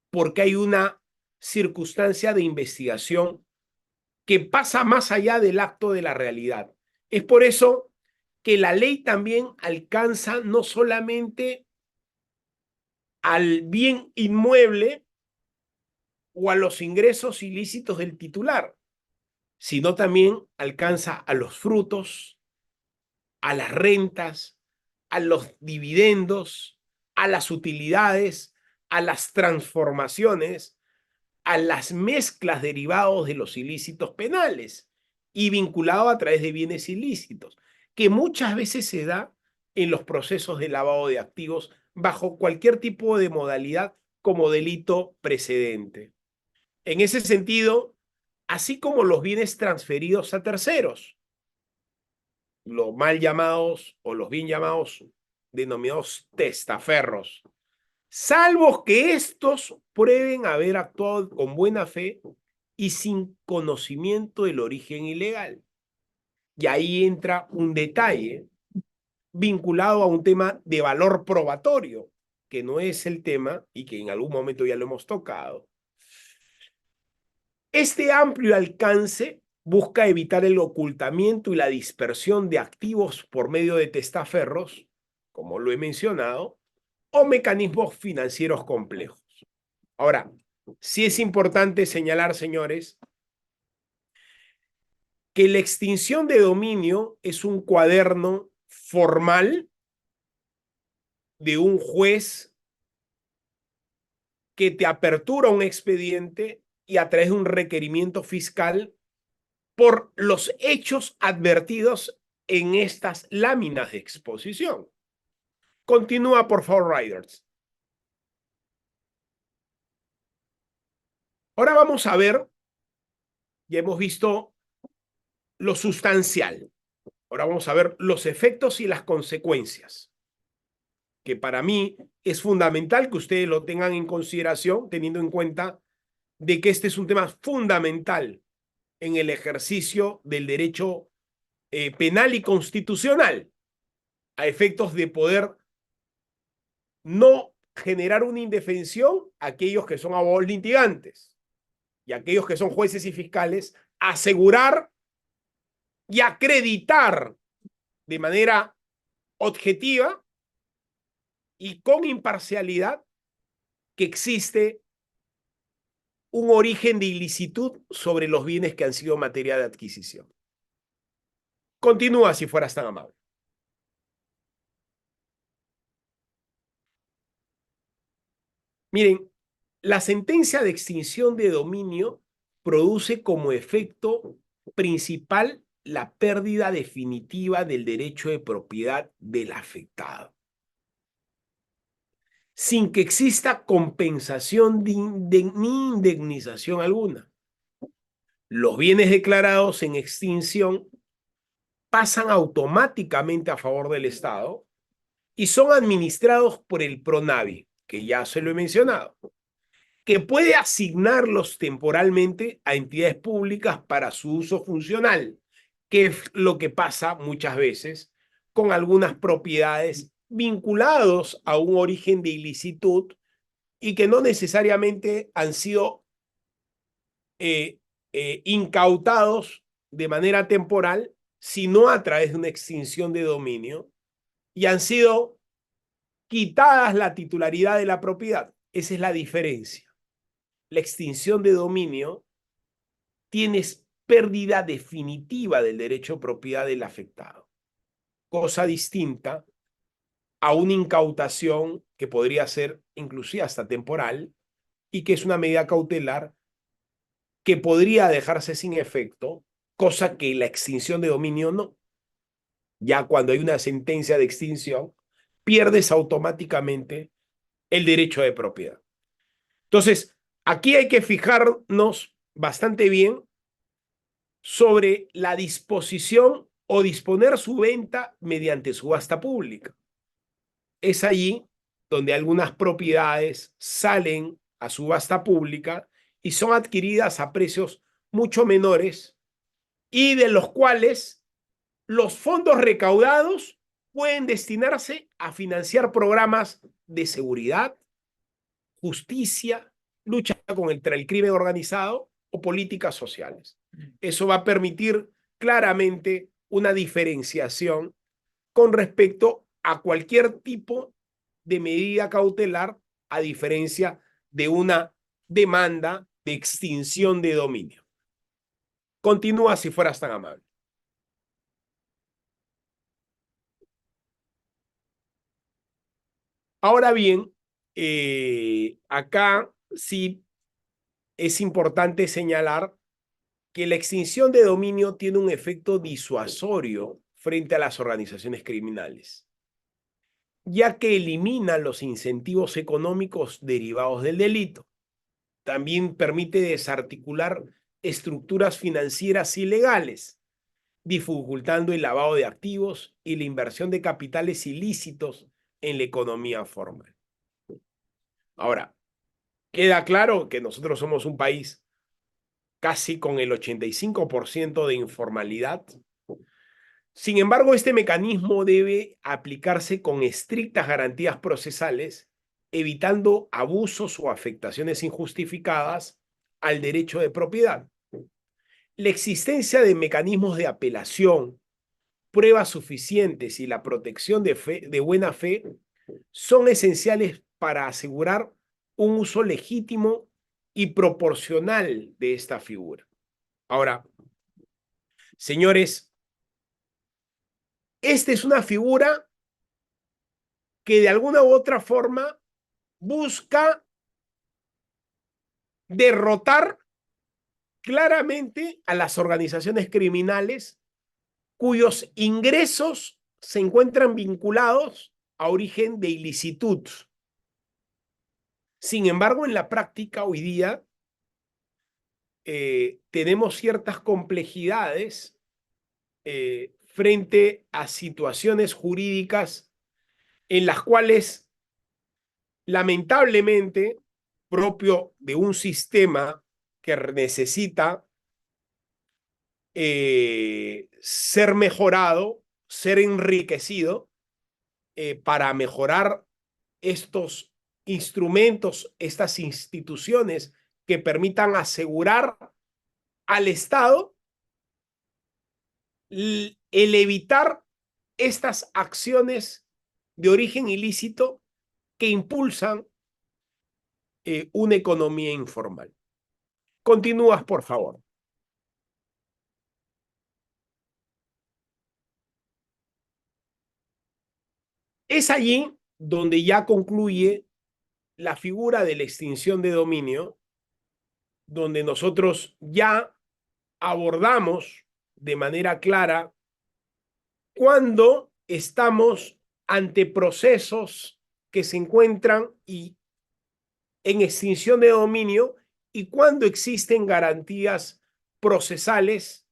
porque hay una circunstancia de investigación que pasa más allá del acto de la realidad. Es por eso que la ley también alcanza no solamente al bien inmueble o a los ingresos ilícitos del titular, sino también alcanza a los frutos, a las rentas, a los dividendos, a las utilidades, a las transformaciones, a las mezclas derivados de los ilícitos penales y vinculado a través de bienes ilícitos, que muchas veces se da en los procesos de lavado de activos bajo cualquier tipo de modalidad como delito precedente. En ese sentido, así como los bienes transferidos a terceros, los mal llamados o los bien llamados denominados testaferros, salvo que estos prueben haber actuado con buena fe y sin conocimiento del origen ilegal. Y ahí entra un detalle vinculado a un tema de valor probatorio, que no es el tema y que en algún momento ya lo hemos tocado. Este amplio alcance busca evitar el ocultamiento y la dispersión de activos por medio de testaferros, como lo he mencionado, o mecanismos financieros complejos. Ahora, sí es importante señalar, señores, que la extinción de dominio es un cuaderno formal de un juez que te apertura un expediente y a través de un requerimiento fiscal por los hechos advertidos en estas láminas de exposición. Continúa, por favor, Riders. Ahora vamos a ver, ya hemos visto lo sustancial. Ahora vamos a ver los efectos y las consecuencias, que para mí es fundamental que ustedes lo tengan en consideración, teniendo en cuenta de que este es un tema fundamental en el ejercicio del derecho penal y constitucional, a efectos de poder no generar una indefensión a aquellos que son abogados litigantes y a aquellos que son jueces y fiscales, asegurar y acreditar de manera objetiva y con imparcialidad que existe un origen de ilicitud sobre los bienes que han sido materia de adquisición. Continúa si fueras tan amable. Miren, la sentencia de extinción de dominio produce como efecto principal la pérdida definitiva del derecho de propiedad del afectado. sin que exista compensación ni indemnización alguna. Los bienes declarados en extinción pasan automáticamente a favor del Estado y son administrados por el PRONAVI, que ya se lo he mencionado, que puede asignarlos temporalmente a entidades públicas para su uso funcional, que es lo que pasa muchas veces con algunas propiedades vinculados a un origen de ilicitud y que no necesariamente han sido incautados de manera temporal, sino a través de una extinción de dominio y han sido quitadas la titularidad de la propiedad. Esa es la diferencia. La extinción de dominio tienes pérdida definitiva del derecho de propiedad del afectado, cosa distinta a una incautación que podría ser inclusive hasta temporal y que es una medida cautelar que podría dejarse sin efecto, cosa que la extinción de dominio no. Ya cuando hay una sentencia de extinción, pierdes automáticamente el derecho de propiedad. Entonces, aquí hay que fijarnos bastante bien sobre la disposición o disponer su venta mediante subasta pública. Es allí donde algunas propiedades salen a subasta pública y son adquiridas a precios mucho menores y de los cuales los fondos recaudados pueden destinarse a financiar programas de seguridad, justicia, lucha contra el crimen organizado o políticas sociales. Eso va a permitir claramente una diferenciación con respecto a cualquier tipo de medida cautelar, a diferencia de una demanda de extinción de dominio. Continúa si fueras tan amable. Ahora bien, acá sí es importante señalar que la extinción de dominio tiene un efecto disuasorio frente a las organizaciones criminales, ya que elimina los incentivos económicos derivados del delito. También permite desarticular estructuras financieras ilegales, dificultando el lavado de activos y la inversión de capitales ilícitos en la economía formal. Ahora, queda claro que nosotros somos un país casi con el 85% de informalidad. Sin embargo, este mecanismo debe aplicarse con estrictas garantías procesales, evitando abusos o afectaciones injustificadas al derecho de propiedad. La existencia de mecanismos de apelación, pruebas suficientes y la protección de buena fe son esenciales para asegurar un uso legítimo y proporcional de esta figura. Ahora, señores, esta es una figura que de alguna u otra forma busca derrotar claramente a las organizaciones criminales cuyos ingresos se encuentran vinculados a origen de ilicitud. Sin embargo, en la práctica hoy día tenemos ciertas complejidades frente a situaciones jurídicas en las cuales, lamentablemente, propio de un sistema que necesita ser mejorado, ser enriquecido para mejorar estos instrumentos, estas instituciones que permitan asegurar al Estado el evitar estas acciones de origen ilícito que impulsan una economía informal. Continúas, por favor. Es allí donde ya concluye la figura de la extinción de dominio, donde nosotros ya abordamos de manera clara cuando estamos ante procesos que se encuentran en extinción de dominio y cuándo existen garantías procesales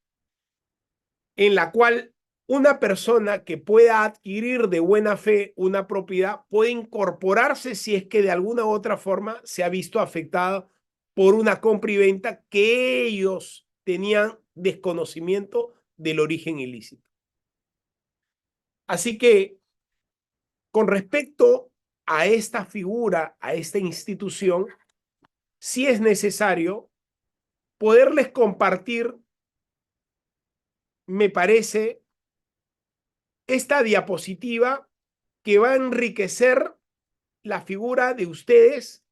en la cual una persona que pueda adquirir de buena fe una propiedad puede incorporarse si es que de alguna u otra forma se ha visto afectada por una compra y venta que ellos tenían desconocimiento del origen ilícito. Así que con respecto a esta figura, a esta institución, sí es necesario poderles compartir, me parece, esta diapositiva que va a enriquecer la figura de ustedes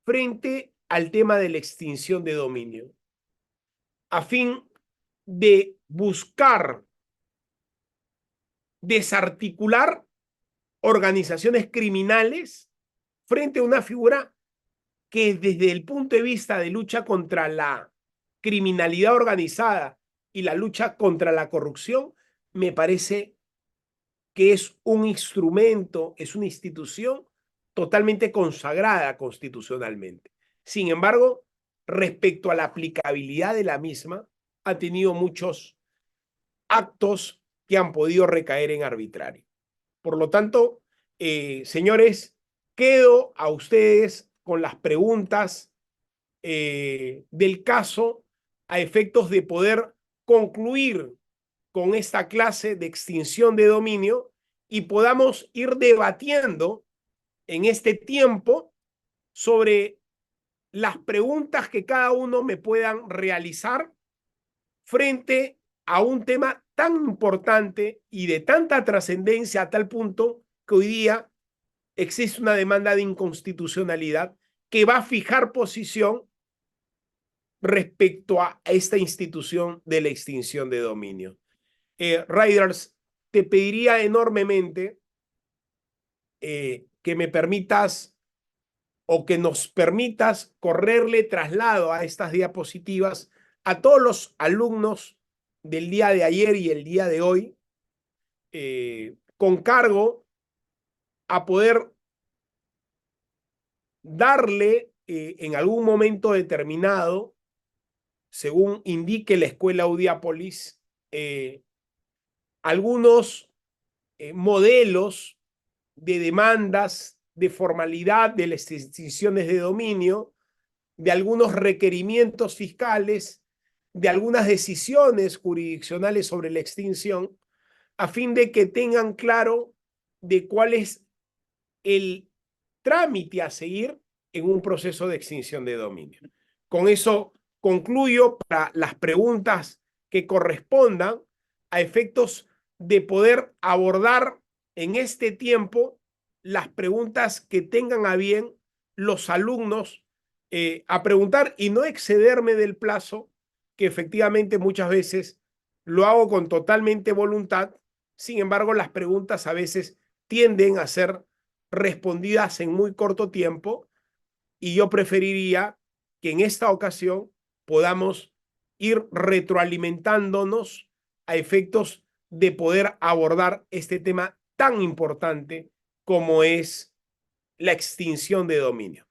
frente al tema de la extinción de dominio, a fin de buscar desarticular organizaciones criminales frente a una figura que desde el punto de vista de lucha contra la criminalidad organizada y la lucha contra la corrupción, me parece que es un instrumento, es una institución totalmente consagrada constitucionalmente. Sin embargo, respecto a la aplicabilidad de la misma, ha tenido muchos actos que han podido recaer en arbitrario. Por lo tanto, señores, quedo a ustedes con las preguntas del caso a efectos de poder concluir con esta clase de extinción de dominio y podamos ir debatiendo en este tiempo sobre las preguntas que cada uno me puedan realizar frente a un tema tan importante y de tanta trascendencia a tal punto que hoy día existe una demanda de inconstitucionalidad que va a fijar posición respecto a esta institución de la extinción de dominio. Riders, te pediría enormemente que me permitas o que nos permitas correrle traslado a estas diapositivas a todos los alumnos del día de ayer y el día de hoy, con cargo a poder darle en algún momento determinado, según indique la Escuela Audiápolis, algunos modelos de demandas de formalidad de las extinciones de dominio, de algunos requerimientos fiscales, de algunas decisiones jurisdiccionales sobre la extinción, a fin de que tengan claro de cuál es el trámite a seguir en un proceso de extinción de dominio. Con eso concluyo para las preguntas que correspondan a efectos de poder abordar en este tiempo las preguntas que tengan a bien los alumnos a preguntar y no excederme del plazo, que efectivamente muchas veces lo hago con totalmente voluntad. Sin embargo, las preguntas a veces tienden a ser respondidas en muy corto tiempo y yo preferiría que en esta ocasión podamos ir retroalimentándonos a efectos de poder abordar este tema tan importante como es la extinción de dominio.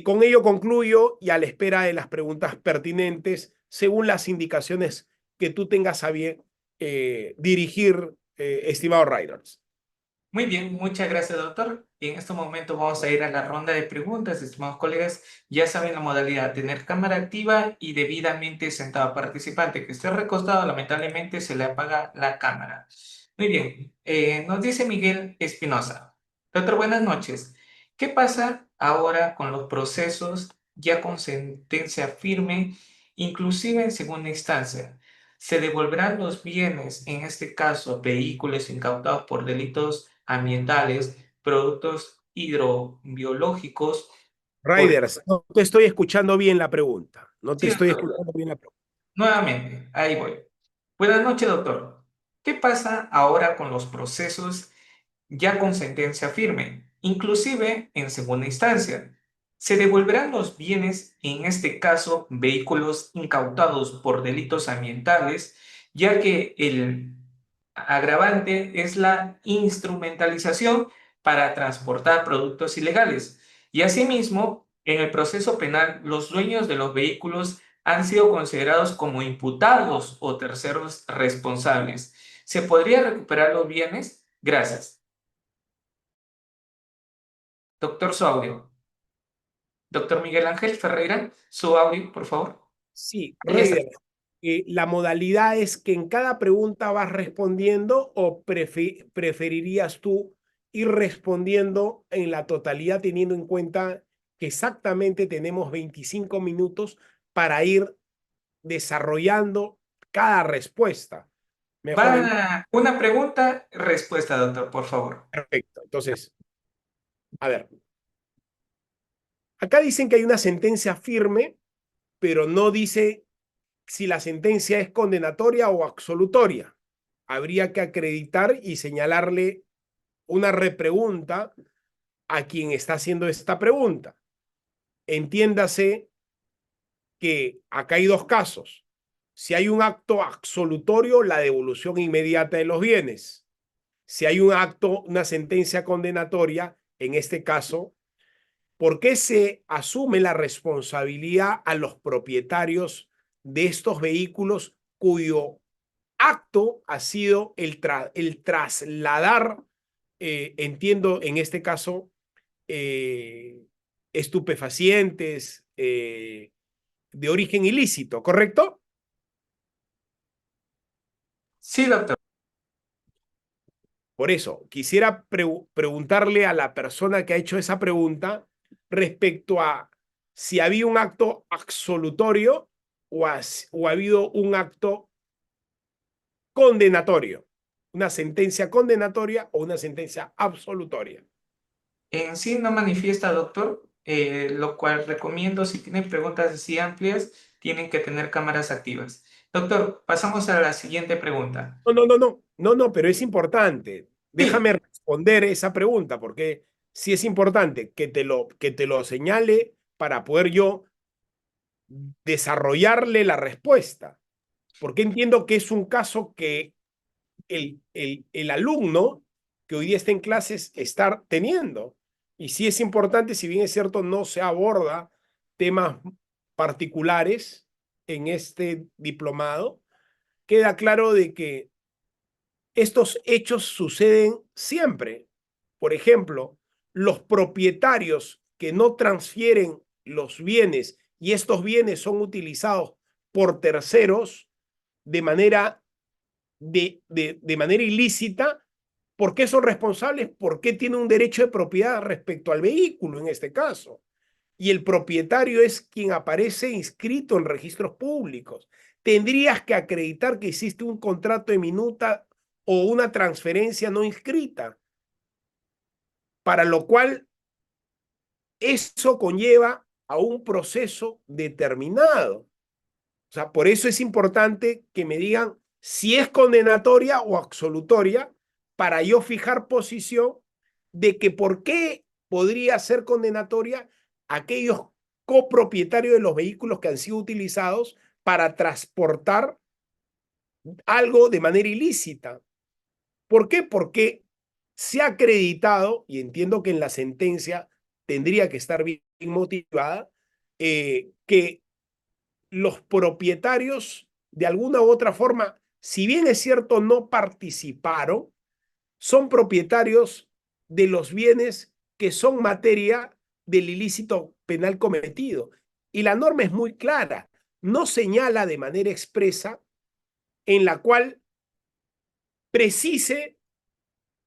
Con ello concluyo y a la espera de las preguntas pertinentes según las indicaciones que tú tengas a bien dirigir, estimado Riders. Muy bien, muchas gracias, doctor. Y en este momento vamos a ir a la ronda de preguntas, estimados colegas. Ya saben la modalidad, tener cámara activa y debidamente sentado participante. Que esté recostado, lamentablemente se le apaga la cámara. Muy bien, nos dice Miguel Espinosa. Doctor, buenas noches. ¿Qué pasa ahora con los procesos ya con sentencia firme, inclusive en segunda instancia? ¿Se devolverán los bienes, en este caso vehículos incautados por delitos ambientales, productos hidrobiológicos? Por... Riders, no te estoy escuchando bien la pregunta. No te Sí, estoy doctor. escuchando bien la pregunta. Nuevamente, ahí voy. Buenas noches, doctor. ¿Qué pasa ahora con los procesos ya con sentencia firme, inclusive en segunda instancia? ¿Se devolverán los bienes, en este caso vehículos incautados por delitos ambientales, ya que el agravante es la instrumentalización para transportar productos ilegales. Y asimismo, en el proceso penal, los dueños de los vehículos han sido considerados como imputados o terceros responsables. ¿Se podría recuperar los bienes? Gracias. Doctor, su audio. Doctor Miguel Ángel Ferreira, su audio, por favor. Sí, Ahí está. Raider, la modalidad es que en cada pregunta vas respondiendo o preferirías tú ir respondiendo en la totalidad teniendo en cuenta que exactamente tenemos 25 minutos para ir desarrollando cada respuesta. Mejor, Va una pregunta, respuesta, doctor, por favor. perfecto. Entonces, a ver, acá dicen que hay una sentencia firme, pero no dice si la sentencia es condenatoria o absolutoria. Habría que acreditar y señalarle una repregunta a quien está haciendo esta pregunta. Entiéndase que acá hay dos casos. Si hay un acto absolutorio, la devolución inmediata de los bienes. Si hay un acto, una sentencia condenatoria, en este caso, ¿por qué se asume la responsabilidad a los propietarios de estos vehículos cuyo acto ha sido el trasladar, entiendo en este caso, eh, estupefacientes de origen ilícito, ¿correcto? Sí, doctor. Por eso, quisiera preguntarle a la persona que ha hecho esa pregunta respecto a si había un acto absolutorio o ha habido un acto condenatorio, una sentencia condenatoria o una sentencia absolutoria. En sí no manifiesta, doctor, lo cual recomiendo, si tienen preguntas así amplias, tienen que tener cámaras activas. Doctor, pasamos a la siguiente pregunta. No, pero es importante. Sí, Déjame responder esa pregunta porque sí es importante que te lo señale para poder yo desarrollarle la respuesta. Porque entiendo que es un caso que el alumno que hoy día está en clases está teniendo. Y sí es importante, si bien es cierto, no se aborda temas particulares en este diplomado, queda claro de que estos hechos suceden siempre. Por ejemplo, los propietarios que no transfieren los bienes y estos bienes son utilizados por terceros de manera, de manera ilícita, ¿por qué son responsables? ¿Por qué tienen un derecho de propiedad respecto al vehículo en este caso? Y el propietario es quien aparece inscrito en registros públicos. Tendrías que acreditar que hiciste un contrato de minuta o una transferencia no inscrita, para lo cual eso conlleva a un proceso determinado. O sea, por eso es importante que me digan si es condenatoria o absolutoria para yo fijar posición de que por qué podría ser condenatoria aquellos copropietarios de los vehículos que han sido utilizados para transportar algo de manera ilícita. ¿Por qué? Porque se ha acreditado, y entiendo que en la sentencia tendría que estar bien motivada, que los propietarios, de alguna u otra forma, si bien es cierto, no participaron, son propietarios de los bienes que son materia del ilícito penal cometido. Y la norma es muy clara, no señala de manera expresa en la cual precise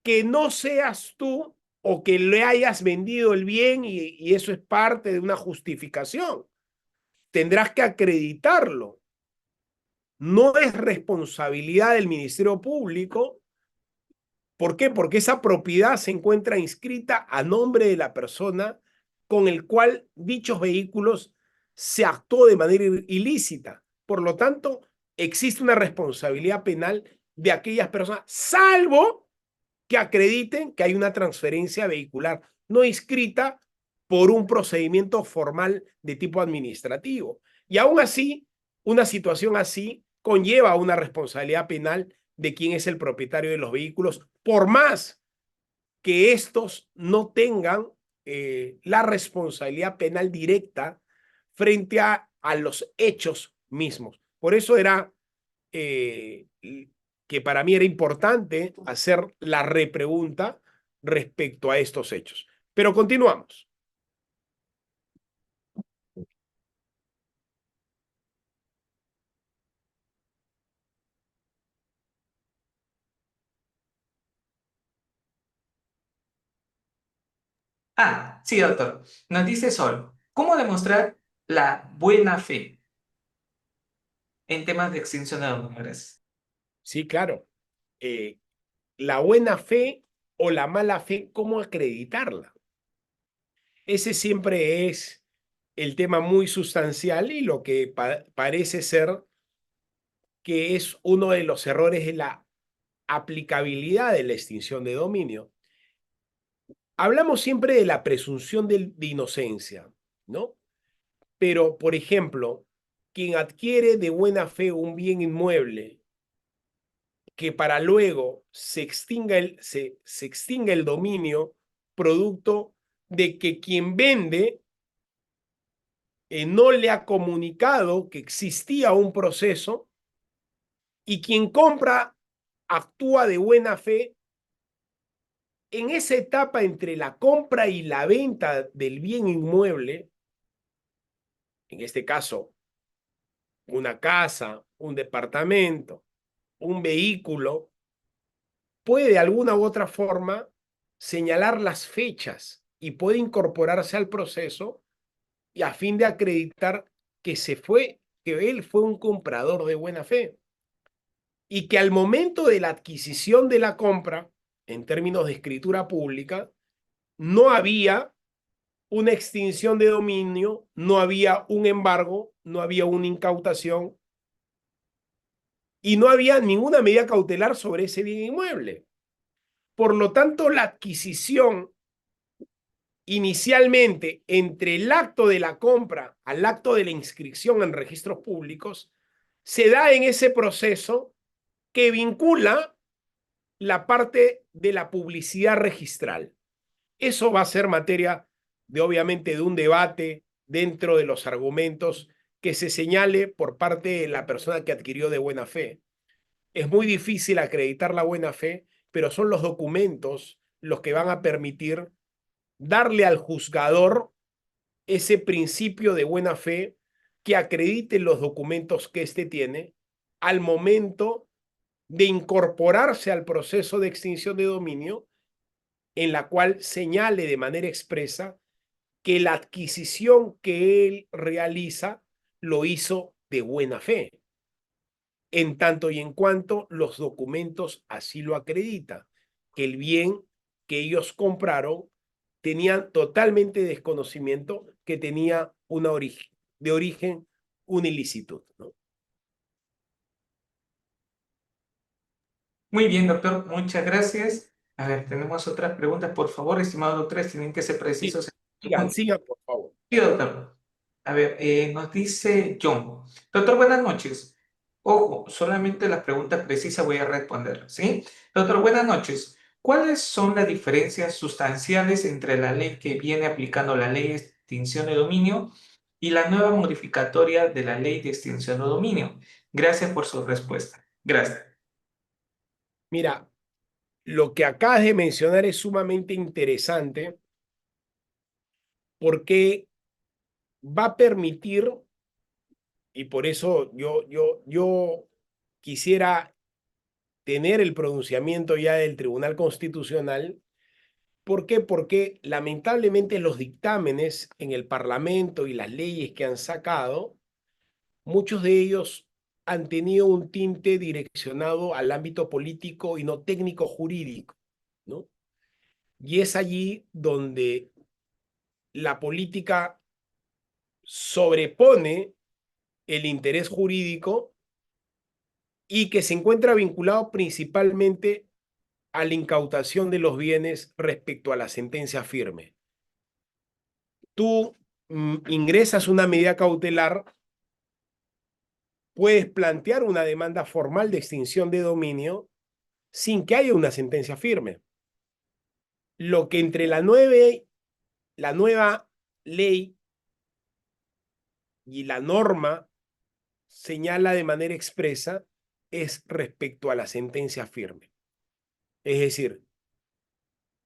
que no seas tú o que le hayas vendido el bien y eso es parte de una justificación. Tendrás que acreditarlo. No es responsabilidad del Ministerio Público. ¿Por qué? Porque esa propiedad se encuentra inscrita a nombre de la persona con el cual dichos vehículos se actuó de manera ilícita. Por lo tanto, existe una responsabilidad penal de aquellas personas, salvo que acrediten que hay una transferencia vehicular no inscrita por un procedimiento formal de tipo administrativo. Y aún así, una situación así conlleva una responsabilidad penal de quién es el propietario de los vehículos, por más que estos no tengan la responsabilidad penal directa frente a los hechos mismos. Por eso era que para mí era importante hacer la repregunta respecto a estos hechos. Pero continuamos. Ah, sí, doctor. Nos dice Sol, ¿cómo demostrar la buena fe en temas de extinción de dominio? Sí, claro. Eh, la buena fe o la mala fe, ¿cómo acreditarla? Ese siempre es el tema muy sustancial y lo que parece ser que es uno de los errores de la aplicabilidad de la extinción de dominio. Hablamos siempre de la presunción de inocencia, ¿no? Pero, por ejemplo, quien adquiere de buena fe un bien inmueble que para luego se extinga el dominio producto de que quien vende no le ha comunicado que existía un proceso y quien compra actúa de buena fe en esa etapa entre la compra y la venta del bien inmueble, en este caso, una casa, un departamento, un vehículo, puede de alguna u otra forma señalar las fechas y puede incorporarse al proceso y a fin de acreditar que él fue un comprador de buena fe y que al momento de la adquisición de la compra, en términos de escritura pública, no había una extinción de dominio, no había un embargo, no había una incautación y no había ninguna medida cautelar sobre ese bien inmueble. Por lo tanto, la adquisición inicialmente entre el acto de la compra al acto de la inscripción en registros públicos se da en ese proceso que vincula la parte de la publicidad registral. Eso va a ser materia de, obviamente, de un debate dentro de los argumentos que se señale por parte de la persona que adquirió de buena fe. Es muy difícil acreditar la buena fe, pero son los documentos los que van a permitir darle al juzgador ese principio de buena fe que acredite los documentos que éste tiene al momento de incorporarse al proceso de extinción de dominio, en la cual señale de manera expresa que la adquisición que él realiza lo hizo de buena fe, en tanto y en cuanto los documentos así lo acreditan, que el bien que ellos compraron tenían totalmente desconocimiento que tenía de origen una ilicitud, ¿no? Muy bien, doctor, muchas gracias. A ver, tenemos otras preguntas, por favor, estimado doctor, tienen que ser Sí, precisos. sigan, por favor. Sí, doctor. A ver, nos dice John. Doctor, buenas noches. Ojo, solamente las preguntas precisas voy a responder, ¿sí? Doctor, buenas noches. ¿Cuáles son las diferencias sustanciales entre la ley que viene aplicando la ley de extinción de dominio y la nueva modificatoria de la ley de extinción de dominio? Gracias por su respuesta. Gracias. Mira, lo que acabas de mencionar es sumamente interesante porque va a permitir, y por eso yo quisiera tener el pronunciamiento ya del Tribunal Constitucional. ¿Por qué? Porque lamentablemente los dictámenes en el Parlamento y las leyes que han sacado, muchos de ellos han tenido un tinte direccionado al ámbito político y no técnico jurídico, ¿no? Y es allí donde la política sobrepone el interés jurídico y que se encuentra vinculado principalmente a la incautación de los bienes respecto a la sentencia firme. Tú ingresas una medida cautelar, puedes plantear una demanda formal de extinción de dominio sin que haya una sentencia firme. lo que entre la nueva ley y la norma señala de manera expresa es respecto a la sentencia firme. Es decir,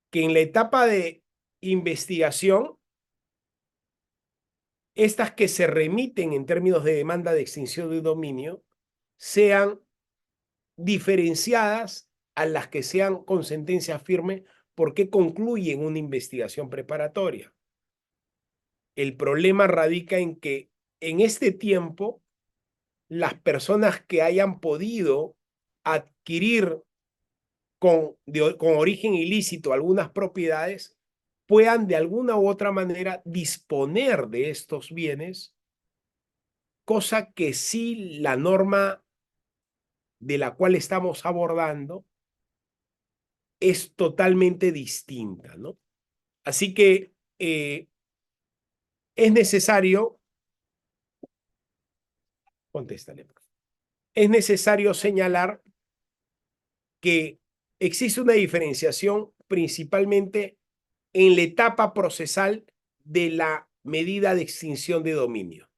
que en la etapa de investigación, estas que se remiten en términos de demanda de extinción de dominio sean diferenciadas a las que sean con sentencia firme porque concluyen una investigación preparatoria. El problema radica en que en este tiempo las personas que hayan podido adquirir con origen ilícito algunas propiedades puedan de alguna u otra manera disponer de estos bienes, cosa que sí la norma de la cual estamos abordando es totalmente distinta, ¿no? Así que es necesario, contéstale, es necesario señalar que existe una diferenciación principalmente en la etapa procesal de la medida de extinción de dominio.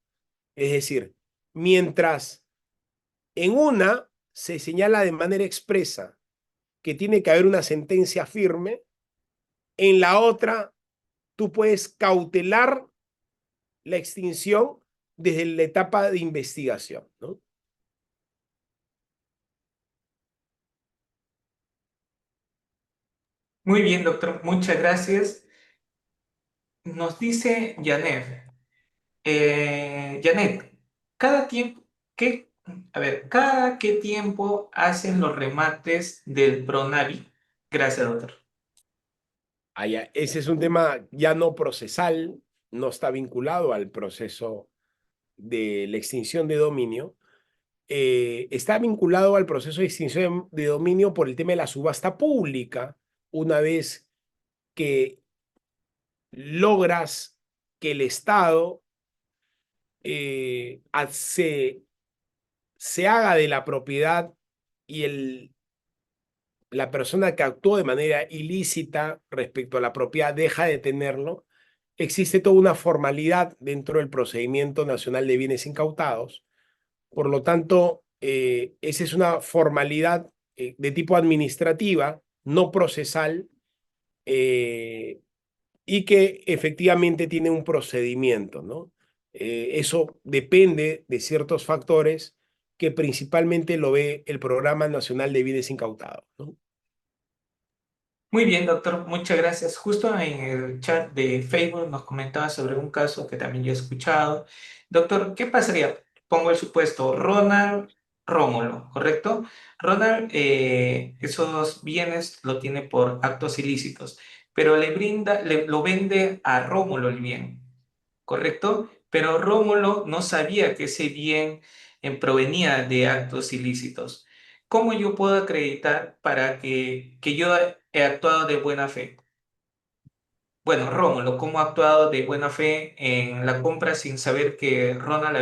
Es decir, mientras en una se señala de manera expresa que tiene que haber una sentencia firme, en la otra tú puedes cautelar la extinción desde la etapa de investigación, ¿no? Muy bien, doctor, muchas gracias. Nos dice Janet. Janet, cada tiempo, a ver, ¿cada qué tiempo hacen los remates del Pronavi? Gracias, doctor. Ese es un tema ya no procesal, no está vinculado al proceso de la extinción de dominio, está vinculado al proceso de extinción de dominio por el tema de la subasta pública. Una vez que logras que el Estado se haga de la propiedad y la persona que actuó de manera ilícita respecto a la propiedad deja de tenerlo, existe toda una formalidad dentro del procedimiento nacional de bienes incautados. Por lo tanto, esa es una formalidad de tipo administrativa, no procesal, y que efectivamente tiene un procedimiento, ¿no? Eso depende de ciertos factores que principalmente lo ve el Programa Nacional de Bienes Incautados, ¿no? Muy bien, doctor, muchas gracias. Justo en el chat de Facebook nos comentaba sobre un caso que también yo he escuchado. Doctor, ¿qué pasaría? Pongo el supuesto, Ronald Rómulo, ¿correcto? Ronald, esos bienes lo tiene por actos ilícitos, pero lo vende a Rómulo el bien, ¿correcto? Pero Rómulo no sabía que ese bien provenía de actos ilícitos. ¿Cómo yo puedo acreditar para que yo he actuado de buena fe? Bueno, Rómulo, ¿cómo ha actuado de buena fe en la compra sin saber que Ronald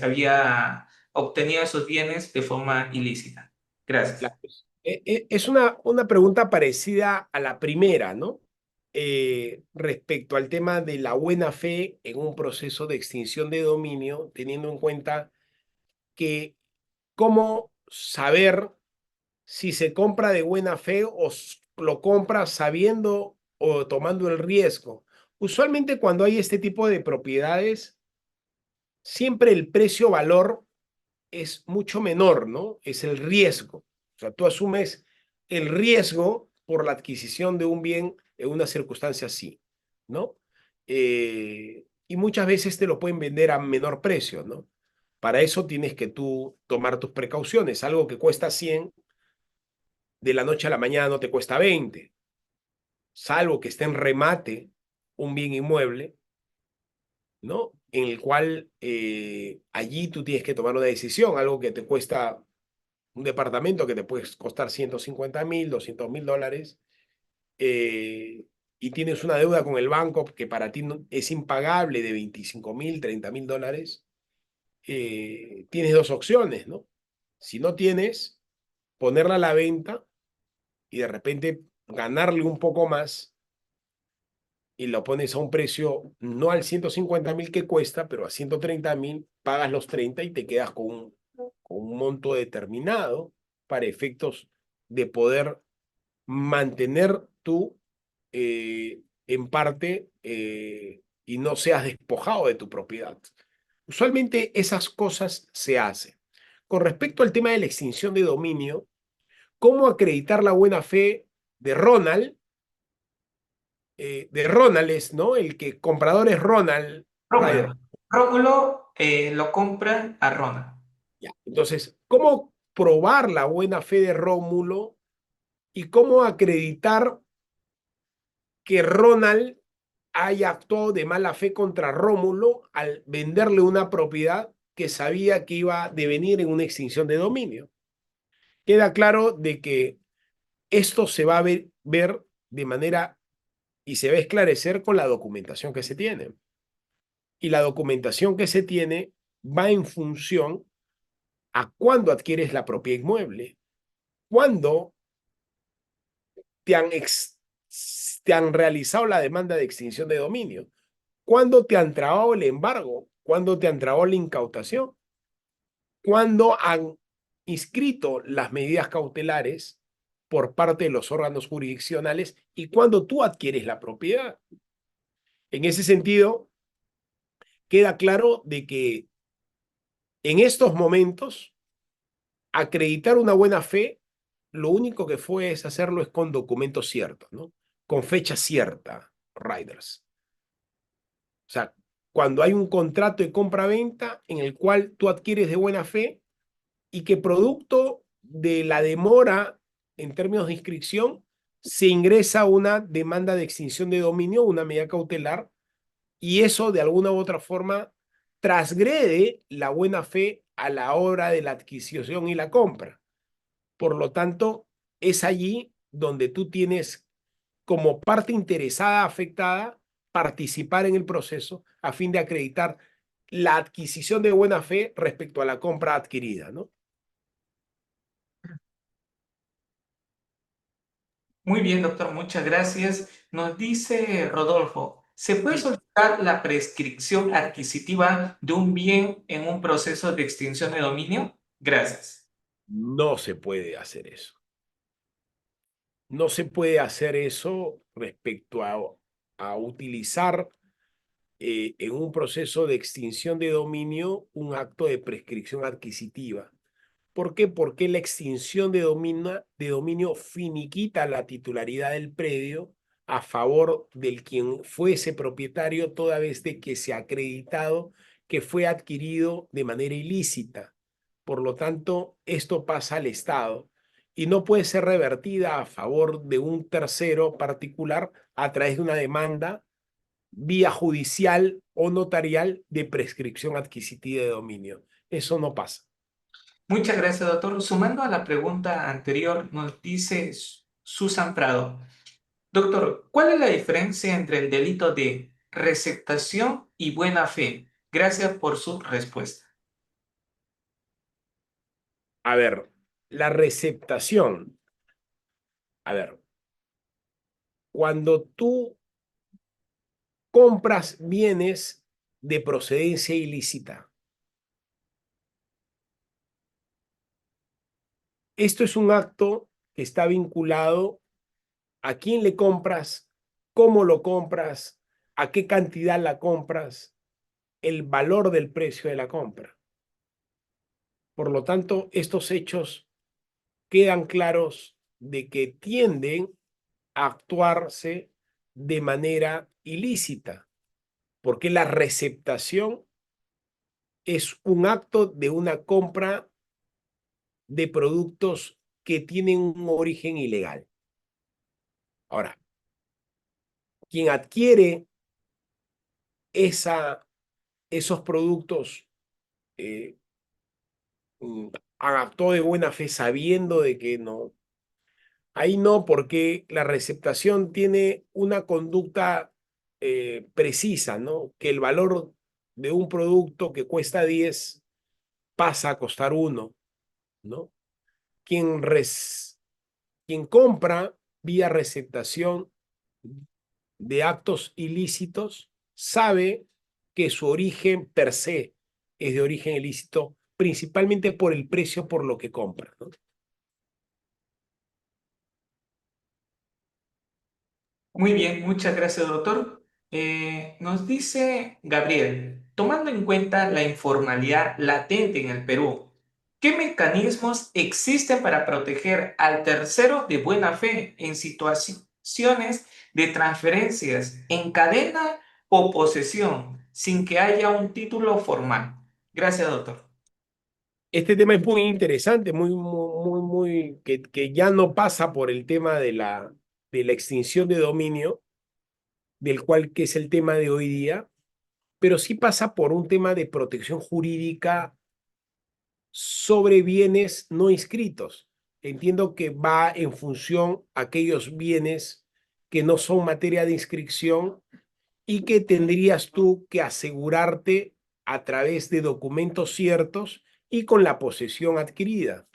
había obtenido esos bienes de forma ilícita? Gracias. Es una pregunta parecida a la primera, ¿no? Respecto al tema de la buena fe en un proceso de extinción de dominio, teniendo en cuenta que cómo saber si se compra de buena fe o lo compra sabiendo o tomando el riesgo. Usualmente cuando hay este tipo de propiedades, siempre el precio-valor es mucho menor, ¿no? Es el riesgo. O sea, tú asumes el riesgo por la adquisición de un bien en una circunstancia así, ¿no? Y muchas veces te lo pueden vender a menor precio, ¿no? Para eso tienes que tú tomar tus precauciones. Algo que cuesta 100, de la noche a la mañana no te cuesta 20, salvo que esté en remate un bien inmueble, ¿no? En el cual allí tú tienes que tomar una decisión, algo que te cuesta un departamento que te puede costar 150.000, $200.000, y tienes una deuda con el banco que para ti es impagable de 25.000, $30.000, tienes dos opciones, ¿no? Si no tienes, ponerla a la venta y de repente ganarle un poco más y lo pones a un precio no al 150.000 que cuesta, pero a 130.000, pagas los 30 y te quedas con un monto determinado para efectos de poder mantener tú en parte y no seas despojado de tu propiedad. Usualmente esas cosas se hacen. Con respecto al tema de la extinción de dominio, ¿cómo acreditar la buena fe de Ronald? De Ronald es, ¿no? El que comprador es Ronald Ryder. Rómulo. Rómulo lo compra a Ronald. Ya. Entonces, ¿cómo probar la buena fe de Rómulo y cómo acreditar que Ronald haya actuado de mala fe contra Rómulo al venderle una propiedad que sabía que iba a devenir en una extinción de dominio? Queda claro de que esto se va a ver de manera y se va a esclarecer con la documentación que se tiene. Y la documentación que se tiene va en función a cuándo adquieres la propiedad inmueble, cuándo te han, te han realizado la demanda de extinción de dominio, cuándo te han trabado el embargo, cuándo te han trabado la incautación, cuándo han inscrito las medidas cautelares por parte de los órganos jurisdiccionales y cuándo tú adquieres la propiedad. En ese sentido, queda claro de que en estos momentos, acreditar una buena fe, lo único que fue es hacerlo es con documentos ciertos, ¿no? Con fecha cierta, Riders. O sea, cuando hay un contrato de compra-venta en el cual tú adquieres de buena fe y que producto de la demora en términos de inscripción se ingresa una demanda de extinción de dominio, una medida cautelar, y eso de alguna u otra forma transgrede la buena fe a la hora de la adquisición y la compra. Por lo tanto, es allí donde tú tienes como parte interesada afectada participar en el proceso a fin de acreditar la adquisición de buena fe respecto a la compra adquirida, ¿no? Muy bien, doctor, muchas gracias. Nos dice Rodolfo, ¿se puede Sí. solicitar la prescripción adquisitiva de un bien en un proceso de extinción de dominio? Gracias. No se puede hacer eso. No se puede hacer eso respecto a utilizar en un proceso de extinción de dominio un acto de prescripción adquisitiva. ¿Por qué? Porque la extinción de dominio finiquita la titularidad del predio a favor del quien fuese propietario toda vez de que se ha acreditado que fue adquirido de manera ilícita. Por lo tanto, esto pasa al Estado y no puede ser revertida a favor de un tercero particular a través de una demanda vía judicial o notarial de prescripción adquisitiva de dominio. Eso no pasa. Muchas gracias, doctor. Sumando a la pregunta anterior, nos dice Susan Prado. Doctor, ¿cuál es la diferencia entre el delito de receptación y buena fe? Gracias por su respuesta. A ver, la receptación. A ver, cuando tú compras bienes de procedencia ilícita, esto es un acto que está vinculado a quién le compras, cómo lo compras, a qué cantidad la compras, el valor del precio de la compra. Por lo tanto, estos hechos quedan claros de que tienden a actuarse de manera ilícita, porque la receptación es un acto de una compra de productos que tienen un origen ilegal. Ahora, quien adquiere esos productos eh, actuó de buena fe sabiendo de que no. Ahí no, porque la receptación tiene una conducta precisa, ¿no? Que el valor de un producto que cuesta 10 pasa a costar 1, ¿no? Quien, quien compra vía receptación de actos ilícitos sabe que su origen per se es de origen ilícito, principalmente por el precio por lo que compra, ¿no? Muy bien, muchas gracias, doctor. Nos dice Gabriel, tomando en cuenta la informalidad latente en el Perú, ¿qué mecanismos existen para proteger al tercero de buena fe en situaciones de transferencias en cadena o posesión sin que haya un título formal? Gracias, doctor. Este tema es muy interesante, que ya no pasa por el tema de la extinción de dominio, del cual que es el tema de hoy día, pero sí pasa por un tema de protección jurídica sobre bienes no inscritos. Entiendo que va en función a aquellos bienes que no son materia de inscripción y que tendrías tú que asegurarte a través de documentos ciertos y con la posesión adquirida.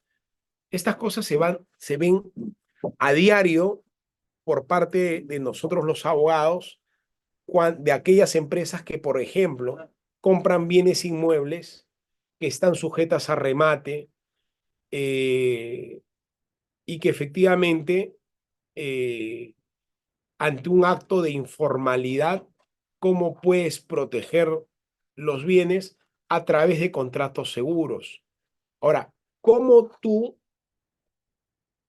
Estas cosas se ven a diario por parte de nosotros los abogados de aquellas empresas que, por ejemplo, compran bienes inmuebles que están sujetas a remate, eh, y que efectivamente, eh, ante un acto de informalidad, ¿cómo puedes proteger los bienes a través de contratos seguros? Ahora, ¿cómo tú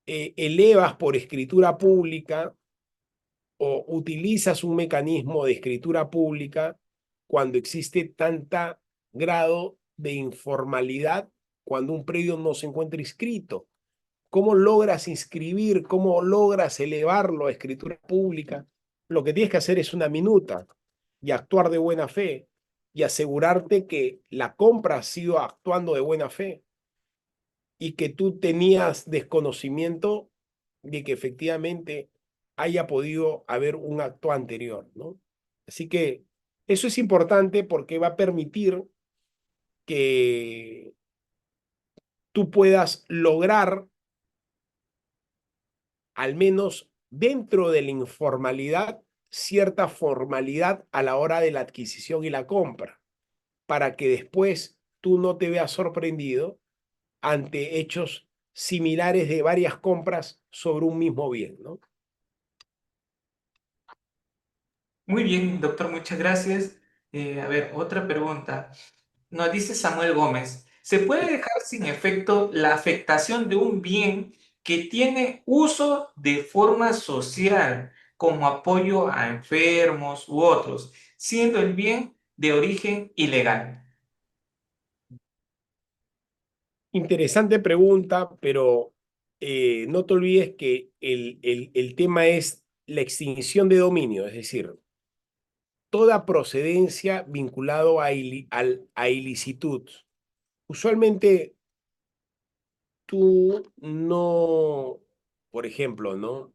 elevas por escritura pública o utilizas un mecanismo de escritura pública cuando existe tanta grado de informalidad, cuando un predio no se encuentra inscrito? ¿Cómo logras inscribir? ¿Cómo logras elevarlo a escritura pública? Lo que tienes que hacer es una minuta y actuar de buena fe y asegurarte que la compra ha sido actuando de buena fe y que tú tenías desconocimiento de que efectivamente haya podido haber un acto anterior, ¿no? Así que eso es importante porque va a permitir que tú puedas lograr, al menos dentro de la informalidad, cierta formalidad a la hora de la adquisición y la compra, para que después tú no te veas sorprendido ante hechos similares de varias compras sobre un mismo bien, ¿no? Muy bien, doctor, muchas gracias. A ver, otra pregunta. Nos dice Samuel Gómez, ¿se puede dejar sin efecto la afectación de un bien que tiene uso de forma social, como apoyo a enfermos u otros, siendo el bien de origen ilegal? Interesante pregunta, pero no te olvides que el tema es la extinción de dominio, es decir, toda procedencia vinculado a ilicitud. Usualmente tú no, por ejemplo, ¿no?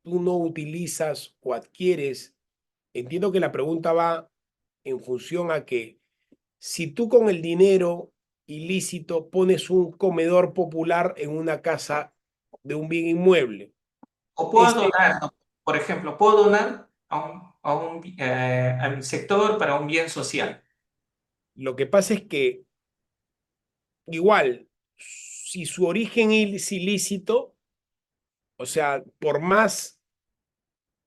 Tú no utilizas o adquieres, entiendo que la pregunta va en función a que si tú con el dinero ilícito pones un comedor popular en una casa de un bien inmueble, O puedo ese, donar, ¿no? Por ejemplo, puedo donar a un sector para un bien social. lo que pasa es que igual, si su origen es ilícito, o sea, por más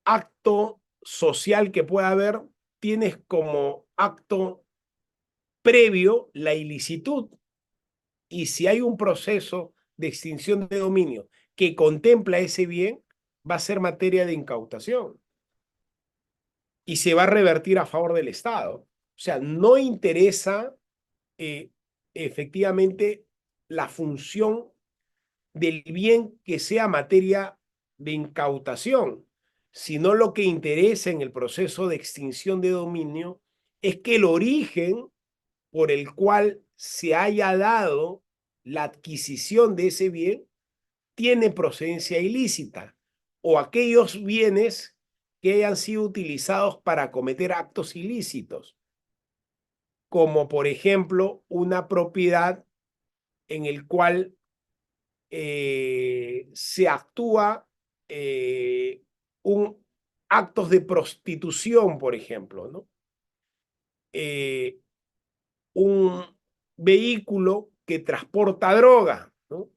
acto social que pueda haber, tienes como acto previo la ilicitud. Y si hay un proceso de extinción de dominio que contempla ese bien, va a ser materia de incautación y se va a revertir a favor del Estado. O sea, no interesa, eh, efectivamente, la función del bien que sea materia de incautación, sino lo que interesa en el proceso de extinción de dominio es que el origen por el cual se haya dado la adquisición de ese bien tiene procedencia ilícita, o aquellos bienes que hayan sido utilizados para cometer actos ilícitos, como por ejemplo una propiedad en el cual se actúa actos de prostitución, por ejemplo, ¿no? Un vehículo que transporta droga, ¿no?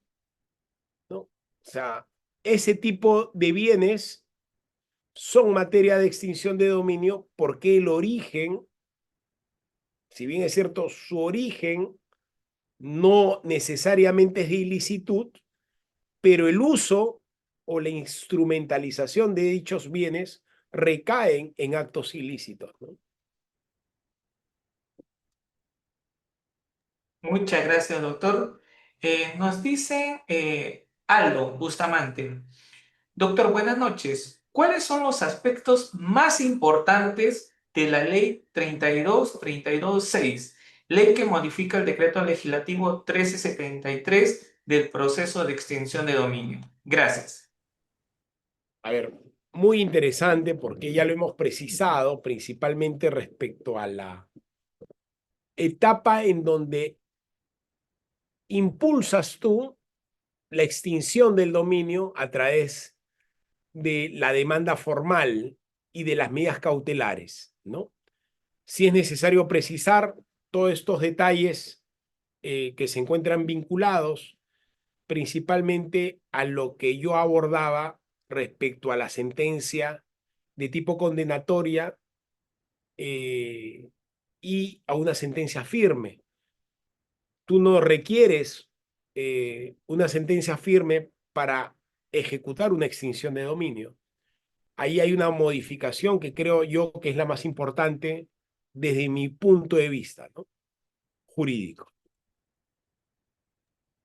¿No? O sea, ese tipo de bienes son materia de extinción de dominio porque el origen, si bien es cierto, su origen no necesariamente es de ilicitud, pero el uso o la instrumentalización de dichos bienes recaen en actos ilícitos, ¿no? Muchas gracias, doctor. Nos dice Aldo Bustamante. Doctor, buenas noches. ¿Cuáles son los aspectos más importantes de la ley 32-32-6, ley que modifica el decreto legislativo 1373 del proceso de extinción de dominio? Gracias. A ver, muy interesante porque ya lo hemos precisado principalmente respecto a la etapa en donde impulsas tú la extinción del dominio a través de la demanda formal y de las medidas cautelares, ¿no? Si es necesario precisar todos estos detalles que se encuentran vinculados principalmente a lo que yo abordaba respecto a la sentencia de tipo condenatoria y a una sentencia firme. Tú no requieres una sentencia firme para ejecutar una extinción de dominio. Ahí hay una modificación que creo yo que es la más importante desde mi punto de vista, ¿no? Jurídico.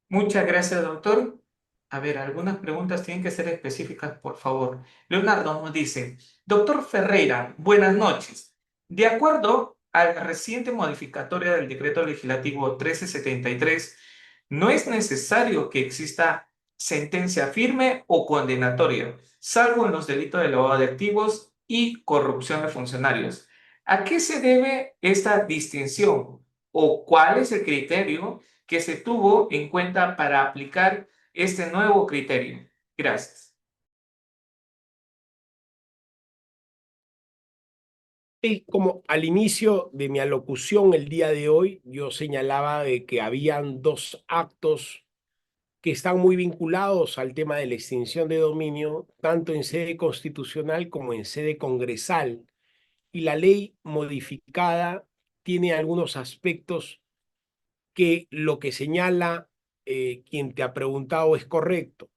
Muchas gracias, doctor. A ver, algunas preguntas tienen que ser específicas, por favor. Leonardo nos dice, doctor Ferreira, buenas noches. De acuerdo a la reciente modificatoria del decreto legislativo 1373, no es necesario que exista sentencia firme o condenatoria, salvo en los delitos de lavado de activos y corrupción de funcionarios. ¿A qué se debe esta distinción o cuál es el criterio que se tuvo en cuenta para aplicar este nuevo criterio? Gracias. Y como al inicio de mi alocución el día de hoy, yo señalaba de que habían dos actos que están muy vinculados al tema de la extinción de dominio, tanto en sede constitucional como en sede congresal. Y la ley modificada tiene algunos aspectos que lo que señala quien te ha preguntado es correcto.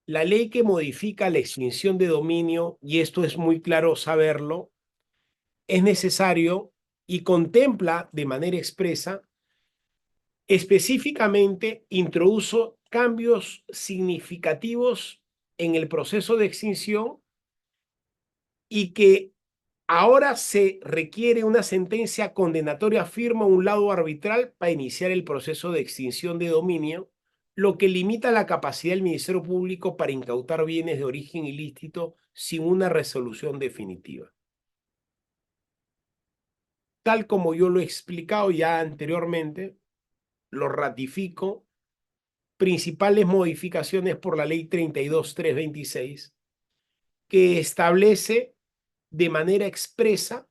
La ley que modifica la extinción de dominio, y esto es muy claro saberlo, es necesario y contempla de manera expresa, específicamente introdujo cambios significativos en el proceso de extinción y que ahora se requiere una sentencia condenatoria firme a un lado arbitral para iniciar el proceso de extinción de dominio, lo que limita la capacidad del Ministerio Público para incautar bienes de origen ilícito sin una resolución definitiva. Tal como yo lo he explicado ya anteriormente, lo ratifico, principales modificaciones por la ley 32.326, que establece de manera expresa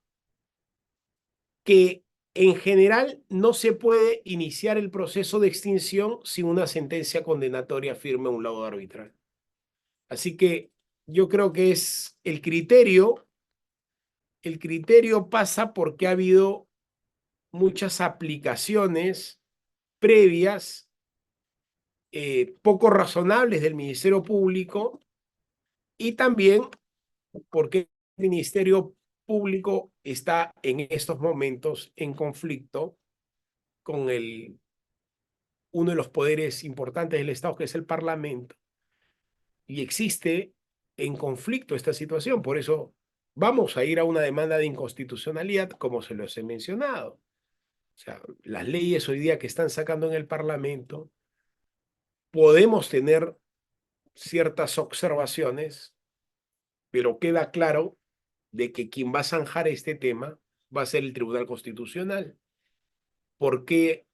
que en general no se puede iniciar el proceso de extinción sin una sentencia condenatoria firme a un laudo arbitral. Así que yo creo que es el criterio pasa porque ha habido muchas aplicaciones previas poco razonables del Ministerio Público y también porque el Ministerio Público está en estos momentos en conflicto con uno de los poderes importantes del Estado, que es el Parlamento, y existe en conflicto esta situación. Por eso vamos a ir a una demanda de inconstitucionalidad, como se los he mencionado. O sea, las leyes hoy día que están sacando en el Parlamento, podemos tener ciertas observaciones, pero queda claro de que quien va a zanjar este tema va a ser el Tribunal Constitucional. ¿Por qué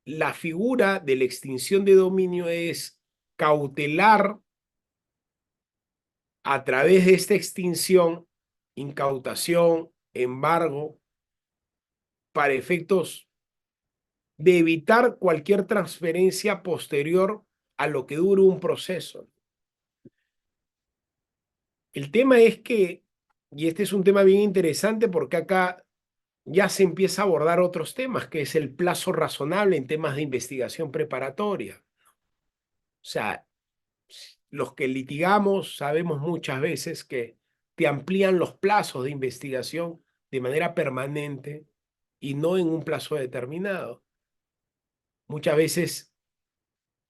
la figura de la extinción de dominio es cautelar a través de esta extinción, incautación, embargo, para efectos de evitar cualquier transferencia posterior a lo que dure un proceso. El tema es que, y este es un tema bien interesante porque acá ya se empieza a abordar otros temas, que es el plazo razonable en temas de investigación preparatoria. O sea, los que litigamos sabemos muchas veces que te amplían los plazos de investigación de manera permanente y no en un plazo determinado. Muchas veces,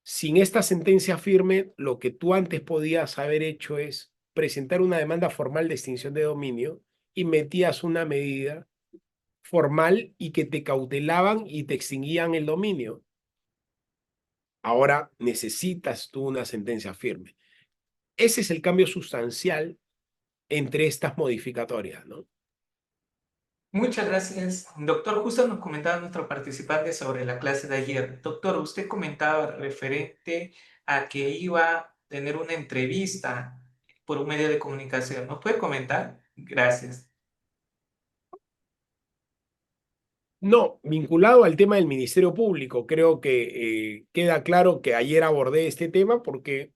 sin esta sentencia firme, lo que tú antes podías haber hecho es presentar una demanda formal de extinción de dominio y metías una medida formal y que te cautelaban y te extinguían el dominio. Ahora necesitas tú una sentencia firme. Ese es el cambio sustancial entre estas modificatorias, ¿no? Muchas gracias. Doctor, justo nos comentaba nuestro participante sobre la clase de ayer. Doctor, usted comentaba referente a que iba a tener una entrevista por un medio de comunicación. ¿Nos puede comentar? Gracias. No, vinculado al tema del Ministerio Público, creo que queda claro que ayer abordé este tema porque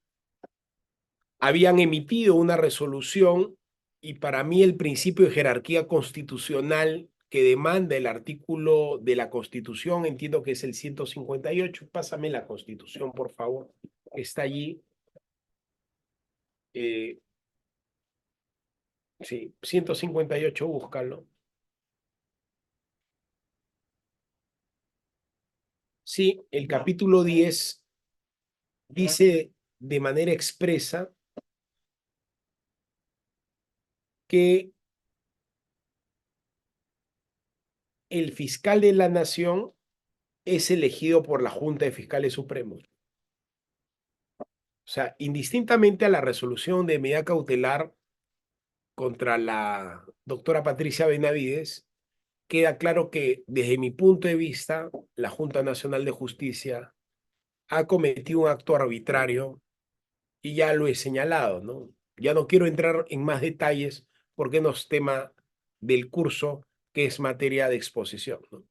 habían emitido una resolución y para mí el principio de jerarquía constitucional que demanda el artículo de la Constitución, entiendo que es el 158. Pásame la Constitución, por favor, que está allí. Eh, sí, 158, búscalo. Sí, el capítulo 10 dice de manera expresa que el fiscal de la Nación es elegido por la Junta de Fiscales Supremos. O sea, indistintamente a la resolución de medida cautelar contra la doctora Patricia Benavides, queda claro que desde mi punto de vista, la Junta Nacional de Justicia ha cometido un acto arbitrario y ya lo he señalado, ¿no? Ya no quiero entrar en más detalles porque no es tema del curso, que es materia de exposición, ¿no?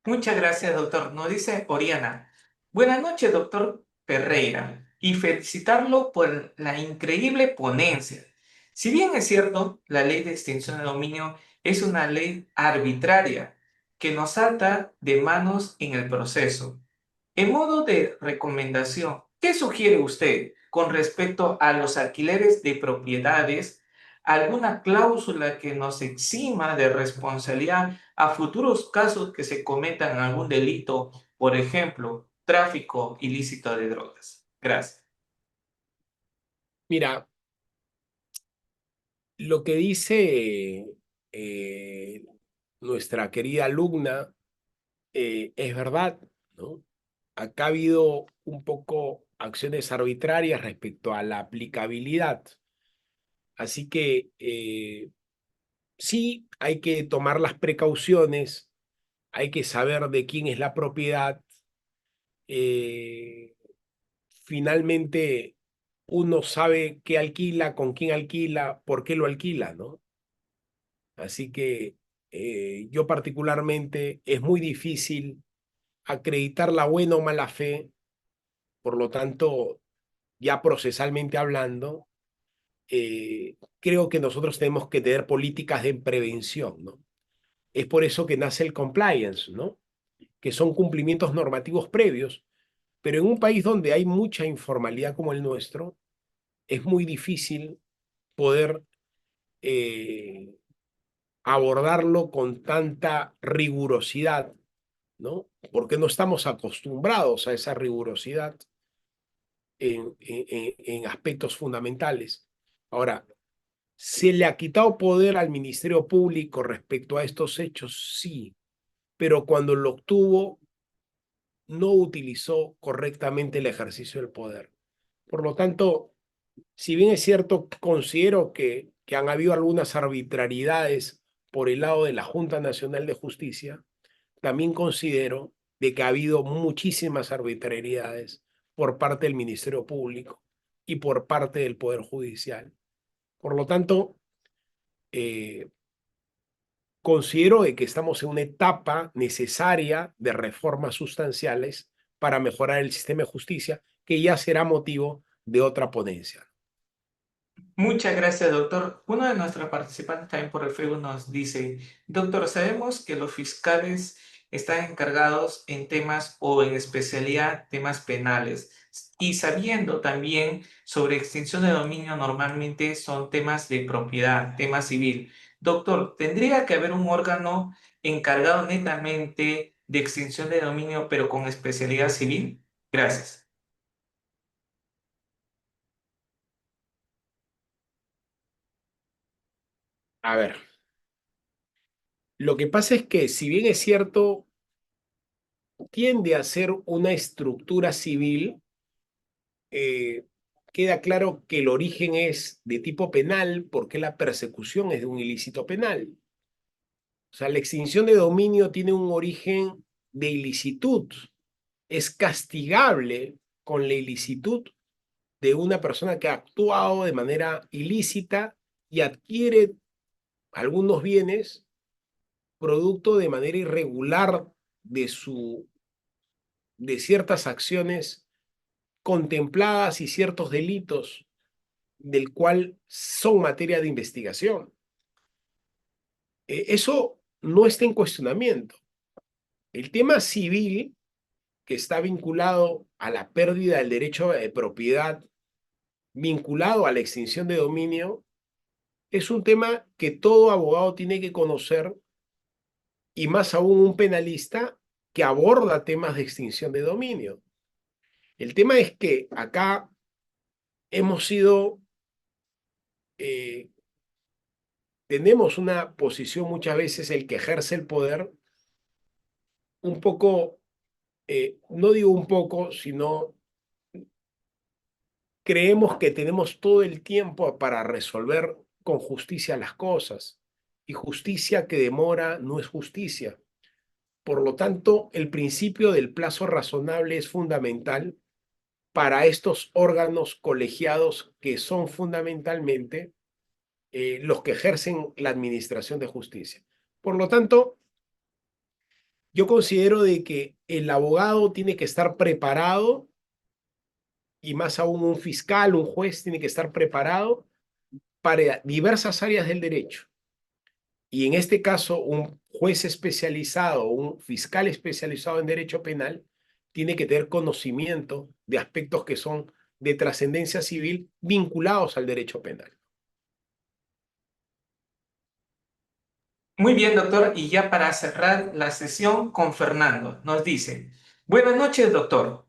Muchas gracias, doctor. Nos dice Oriana. Buenas noches, doctor Ferreira, y felicitarlo por la increíble ponencia. Si bien es cierto, la ley de extinción de dominio es una ley arbitraria que nos ata de manos en el proceso. En modo de recomendación, ¿qué sugiere usted con respecto a los alquileres de propiedades? ¿Alguna cláusula que nos exima de responsabilidad a futuros casos que se cometan algún delito, por ejemplo, tráfico ilícito de drogas? Gracias. Mira, lo que dice eh, nuestra querida alumna es verdad, ¿no? Acá ha habido un poco acciones arbitrarias respecto a la aplicabilidad. Así que sí, hay que tomar las precauciones, hay que saber de quién es la propiedad. eh, Finalmente, uno sabe qué alquila, con quién alquila, por qué lo alquila, ¿no? Así que yo particularmente es muy difícil acreditar la buena o mala fe, por lo tanto, ya procesalmente hablando, creo que nosotros tenemos que tener políticas de prevención, ¿no? Es por eso que nace el compliance, ¿no? Que son cumplimientos normativos previos, pero en un país donde hay mucha informalidad como el nuestro, es muy difícil poder eh, abordarlo con tanta rigurosidad, ¿no? Porque no estamos acostumbrados a esa rigurosidad en aspectos fundamentales. Ahora, ¿se le ha quitado poder al Ministerio Público respecto a estos hechos? Sí, pero cuando lo obtuvo, no utilizó correctamente el ejercicio del poder. Por lo tanto, si bien es cierto, considero que han habido algunas arbitrariedades por el lado de la Junta Nacional de Justicia, también considero de que ha habido muchísimas arbitrariedades por parte del Ministerio Público y por parte del Poder Judicial. Por lo tanto, eh, considero de que estamos en una etapa necesaria de reformas sustanciales para mejorar el sistema de justicia, que ya será motivo de otra ponencia. Muchas gracias, doctor. Uno de nuestros participantes también por el Facebook nos dice, doctor, sabemos que los fiscales están encargados en temas o en especialidad temas penales y sabiendo también sobre extinción de dominio normalmente son temas de propiedad, tema civil. Doctor, ¿tendría que haber un órgano encargado netamente de extinción de dominio pero con especialidad civil? Gracias. A ver, lo que pasa es que si bien es cierto, tiende a ser una estructura civil, eh, queda claro que el origen es de tipo penal porque la persecución es de un ilícito penal. O sea, la extinción de dominio tiene un origen de ilicitud. Es castigable con la ilicitud de una persona que ha actuado de manera ilícita y adquiere algunos bienes producto de manera irregular de de ciertas acciones contempladas y ciertos delitos del cual son materia de investigación. Eso no está en cuestionamiento. El tema civil, que está vinculado a la pérdida del derecho de propiedad, vinculado a la extinción de dominio, es un tema que todo abogado tiene que conocer y más aún un penalista que aborda temas de extinción de dominio. El tema es que acá hemos sido, eh, tenemos una posición muchas veces el que ejerce el poder un poco, no digo un poco, sino creemos que tenemos todo el tiempo para resolver con justicia las cosas. Y justicia que demora no es justicia. Por lo tanto, el principio del plazo razonable es fundamental para estos órganos colegiados que son fundamentalmente los que ejercen la administración de justicia. Por lo tanto, yo considero de que el abogado tiene que estar preparado y más aún un fiscal, un juez tiene que estar preparado para diversas áreas del derecho. Y en este caso, un juez especializado, un fiscal especializado en derecho penal, tiene que tener conocimiento de aspectos que son de trascendencia civil vinculados al derecho penal. Muy bien, doctor. Y ya para cerrar la sesión con Fernando, nos dice, buenas noches, doctor.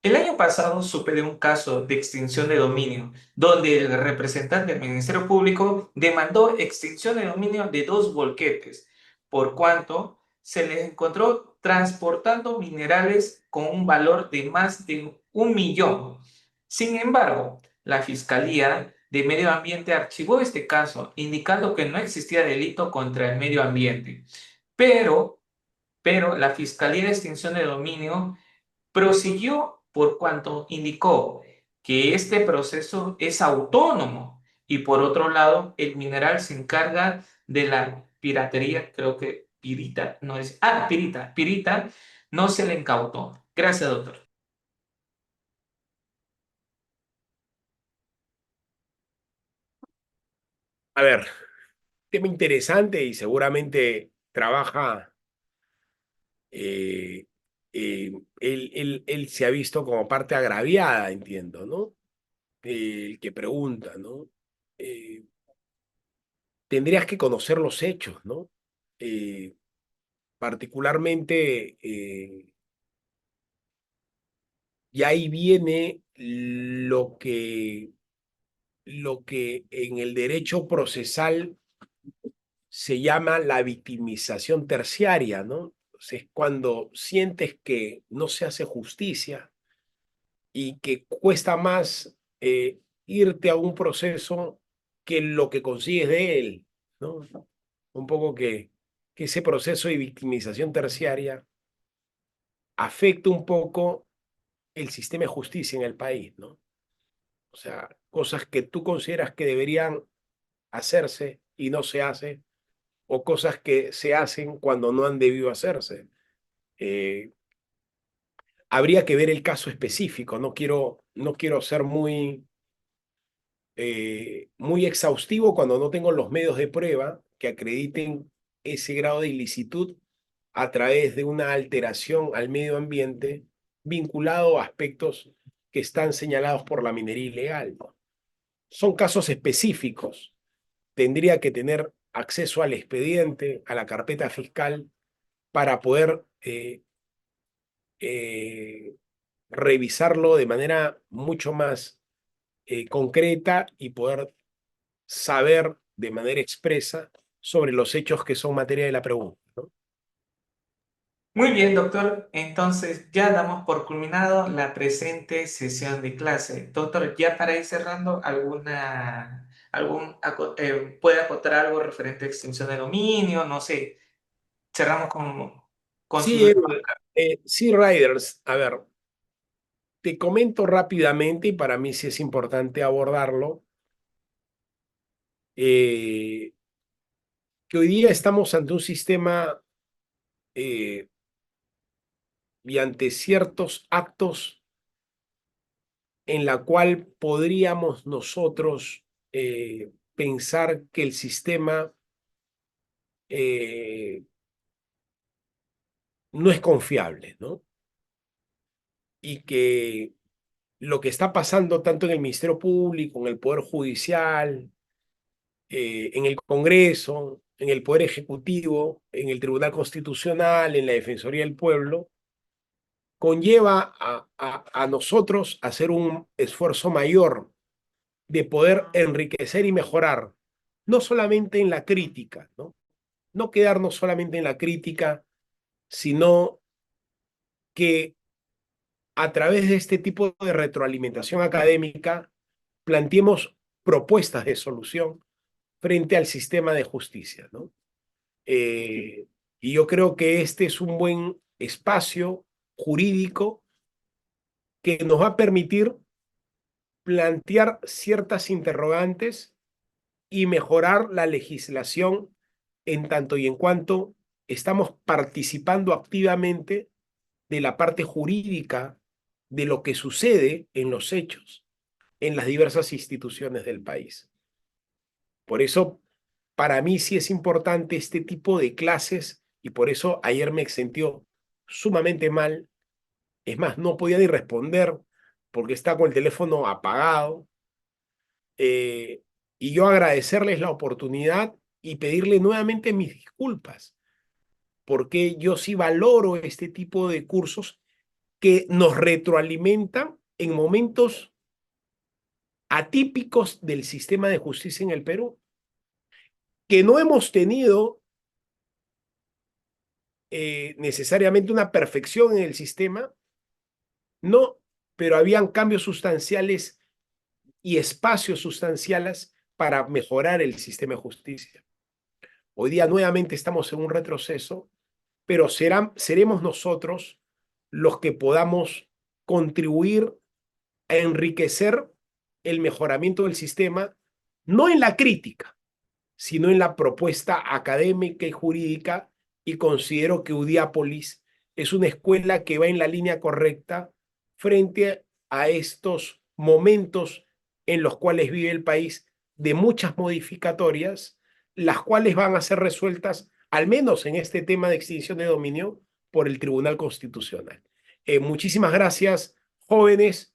El año pasado supe de un caso de extinción de dominio, donde el representante del Ministerio Público demandó extinción de dominio de dos volquetes, por cuanto se les encontró transportando minerales con un valor de más de 1 millón. Sin embargo, la Fiscalía de Medio Ambiente archivó este caso, indicando que no existía delito contra el medio ambiente. Pero, pero la Fiscalía de Extinción de Dominio prosiguió por cuanto indicó que este proceso es autónomo y por otro lado el mineral se encarga de la piratería, creo que pirita, no es, pirita, no se le incautó. Gracias, doctor. A ver, tema interesante y seguramente trabaja, eh, él se ha visto como parte agraviada, entiendo, ¿no? El que pregunta, ¿no? Eh, Tendrías que conocer los hechos, ¿no? Eh, Particularmente, y ahí viene lo que en el derecho procesal se llama la victimización terciaria, ¿no? Entonces, es cuando sientes que no se hace justicia y que cuesta más irte a un proceso que lo que consigues de él, ¿no? Un poco que ese proceso de victimización terciaria afecta un poco el sistema de justicia en el país, ¿no? O sea, cosas que tú consideras que deberían hacerse y no se hacen, o cosas que se hacen cuando no han debido hacerse. Eh, Habría que ver el caso específico, no quiero ser muy exhaustivo cuando no tengo los medios de prueba que acrediten ese grado de ilicitud a través de una alteración al medio ambiente vinculado a aspectos que están señalados por la minería ilegal, ¿no? Son casos específicos. Tendría que tener acceso al expediente, a la carpeta fiscal, para poder eh, revisarlo de manera mucho más concreta y poder saber de manera expresa sobre los hechos que son materia de la pregunta, ¿no? Muy bien, doctor. Entonces ya damos por culminado la presente sesión de clase. Doctor, ya para ir cerrando, ¿puede acotar algo referente a extinción de dominio? No sé, cerramos con su Sí, última. sí, Riders, a ver, te comento rápidamente y para mí sí es importante abordarlo, eh, que hoy día estamos ante un sistema eh, y ante ciertos actos en la cual podríamos nosotros pensar que el sistema eh, no es confiable, ¿no? Y que lo que está pasando tanto en el Ministerio Público, en el Poder Judicial, en el Congreso, en el Poder Ejecutivo, en el Tribunal Constitucional, en la Defensoría del Pueblo, conlleva a nosotros hacer un esfuerzo mayor de poder enriquecer y mejorar, no solamente en la crítica, ¿no? No quedarnos solamente en la crítica, sino que a través de este tipo de retroalimentación académica planteemos propuestas de solución frente al sistema de justicia, ¿no? Eh, y yo creo que este es un buen espacio jurídico que nos va a permitir plantear ciertas interrogantes y mejorar la legislación en tanto y en cuanto estamos participando activamente de la parte jurídica de lo que sucede en los hechos en las diversas instituciones del país. Por eso, para mí sí es importante este tipo de clases y por eso ayer me sentí sumamente mal. Es más, no podía ni responder porque está con el teléfono apagado. Eh, y yo agradecerles la oportunidad y pedirle nuevamente mis disculpas, porque yo sí valoro este tipo de cursos que nos retroalimentan en momentos atípicos del sistema de justicia en el Perú, que no hemos tenido necesariamente una perfección en el sistema, no, pero habían cambios sustanciales y espacios sustanciales para mejorar el sistema de justicia. Hoy día nuevamente estamos en un retroceso, pero seremos nosotros los que podamos contribuir a enriquecer el mejoramiento del sistema, no en la crítica, sino en la propuesta académica y jurídica, y considero que Udiápolis es una escuela que va en la línea correcta frente a estos momentos en los cuales vive el país de muchas modificatorias, las cuales van a ser resueltas, al menos en este tema de extinción de dominio, por el Tribunal Constitucional. Muchísimas gracias, jóvenes.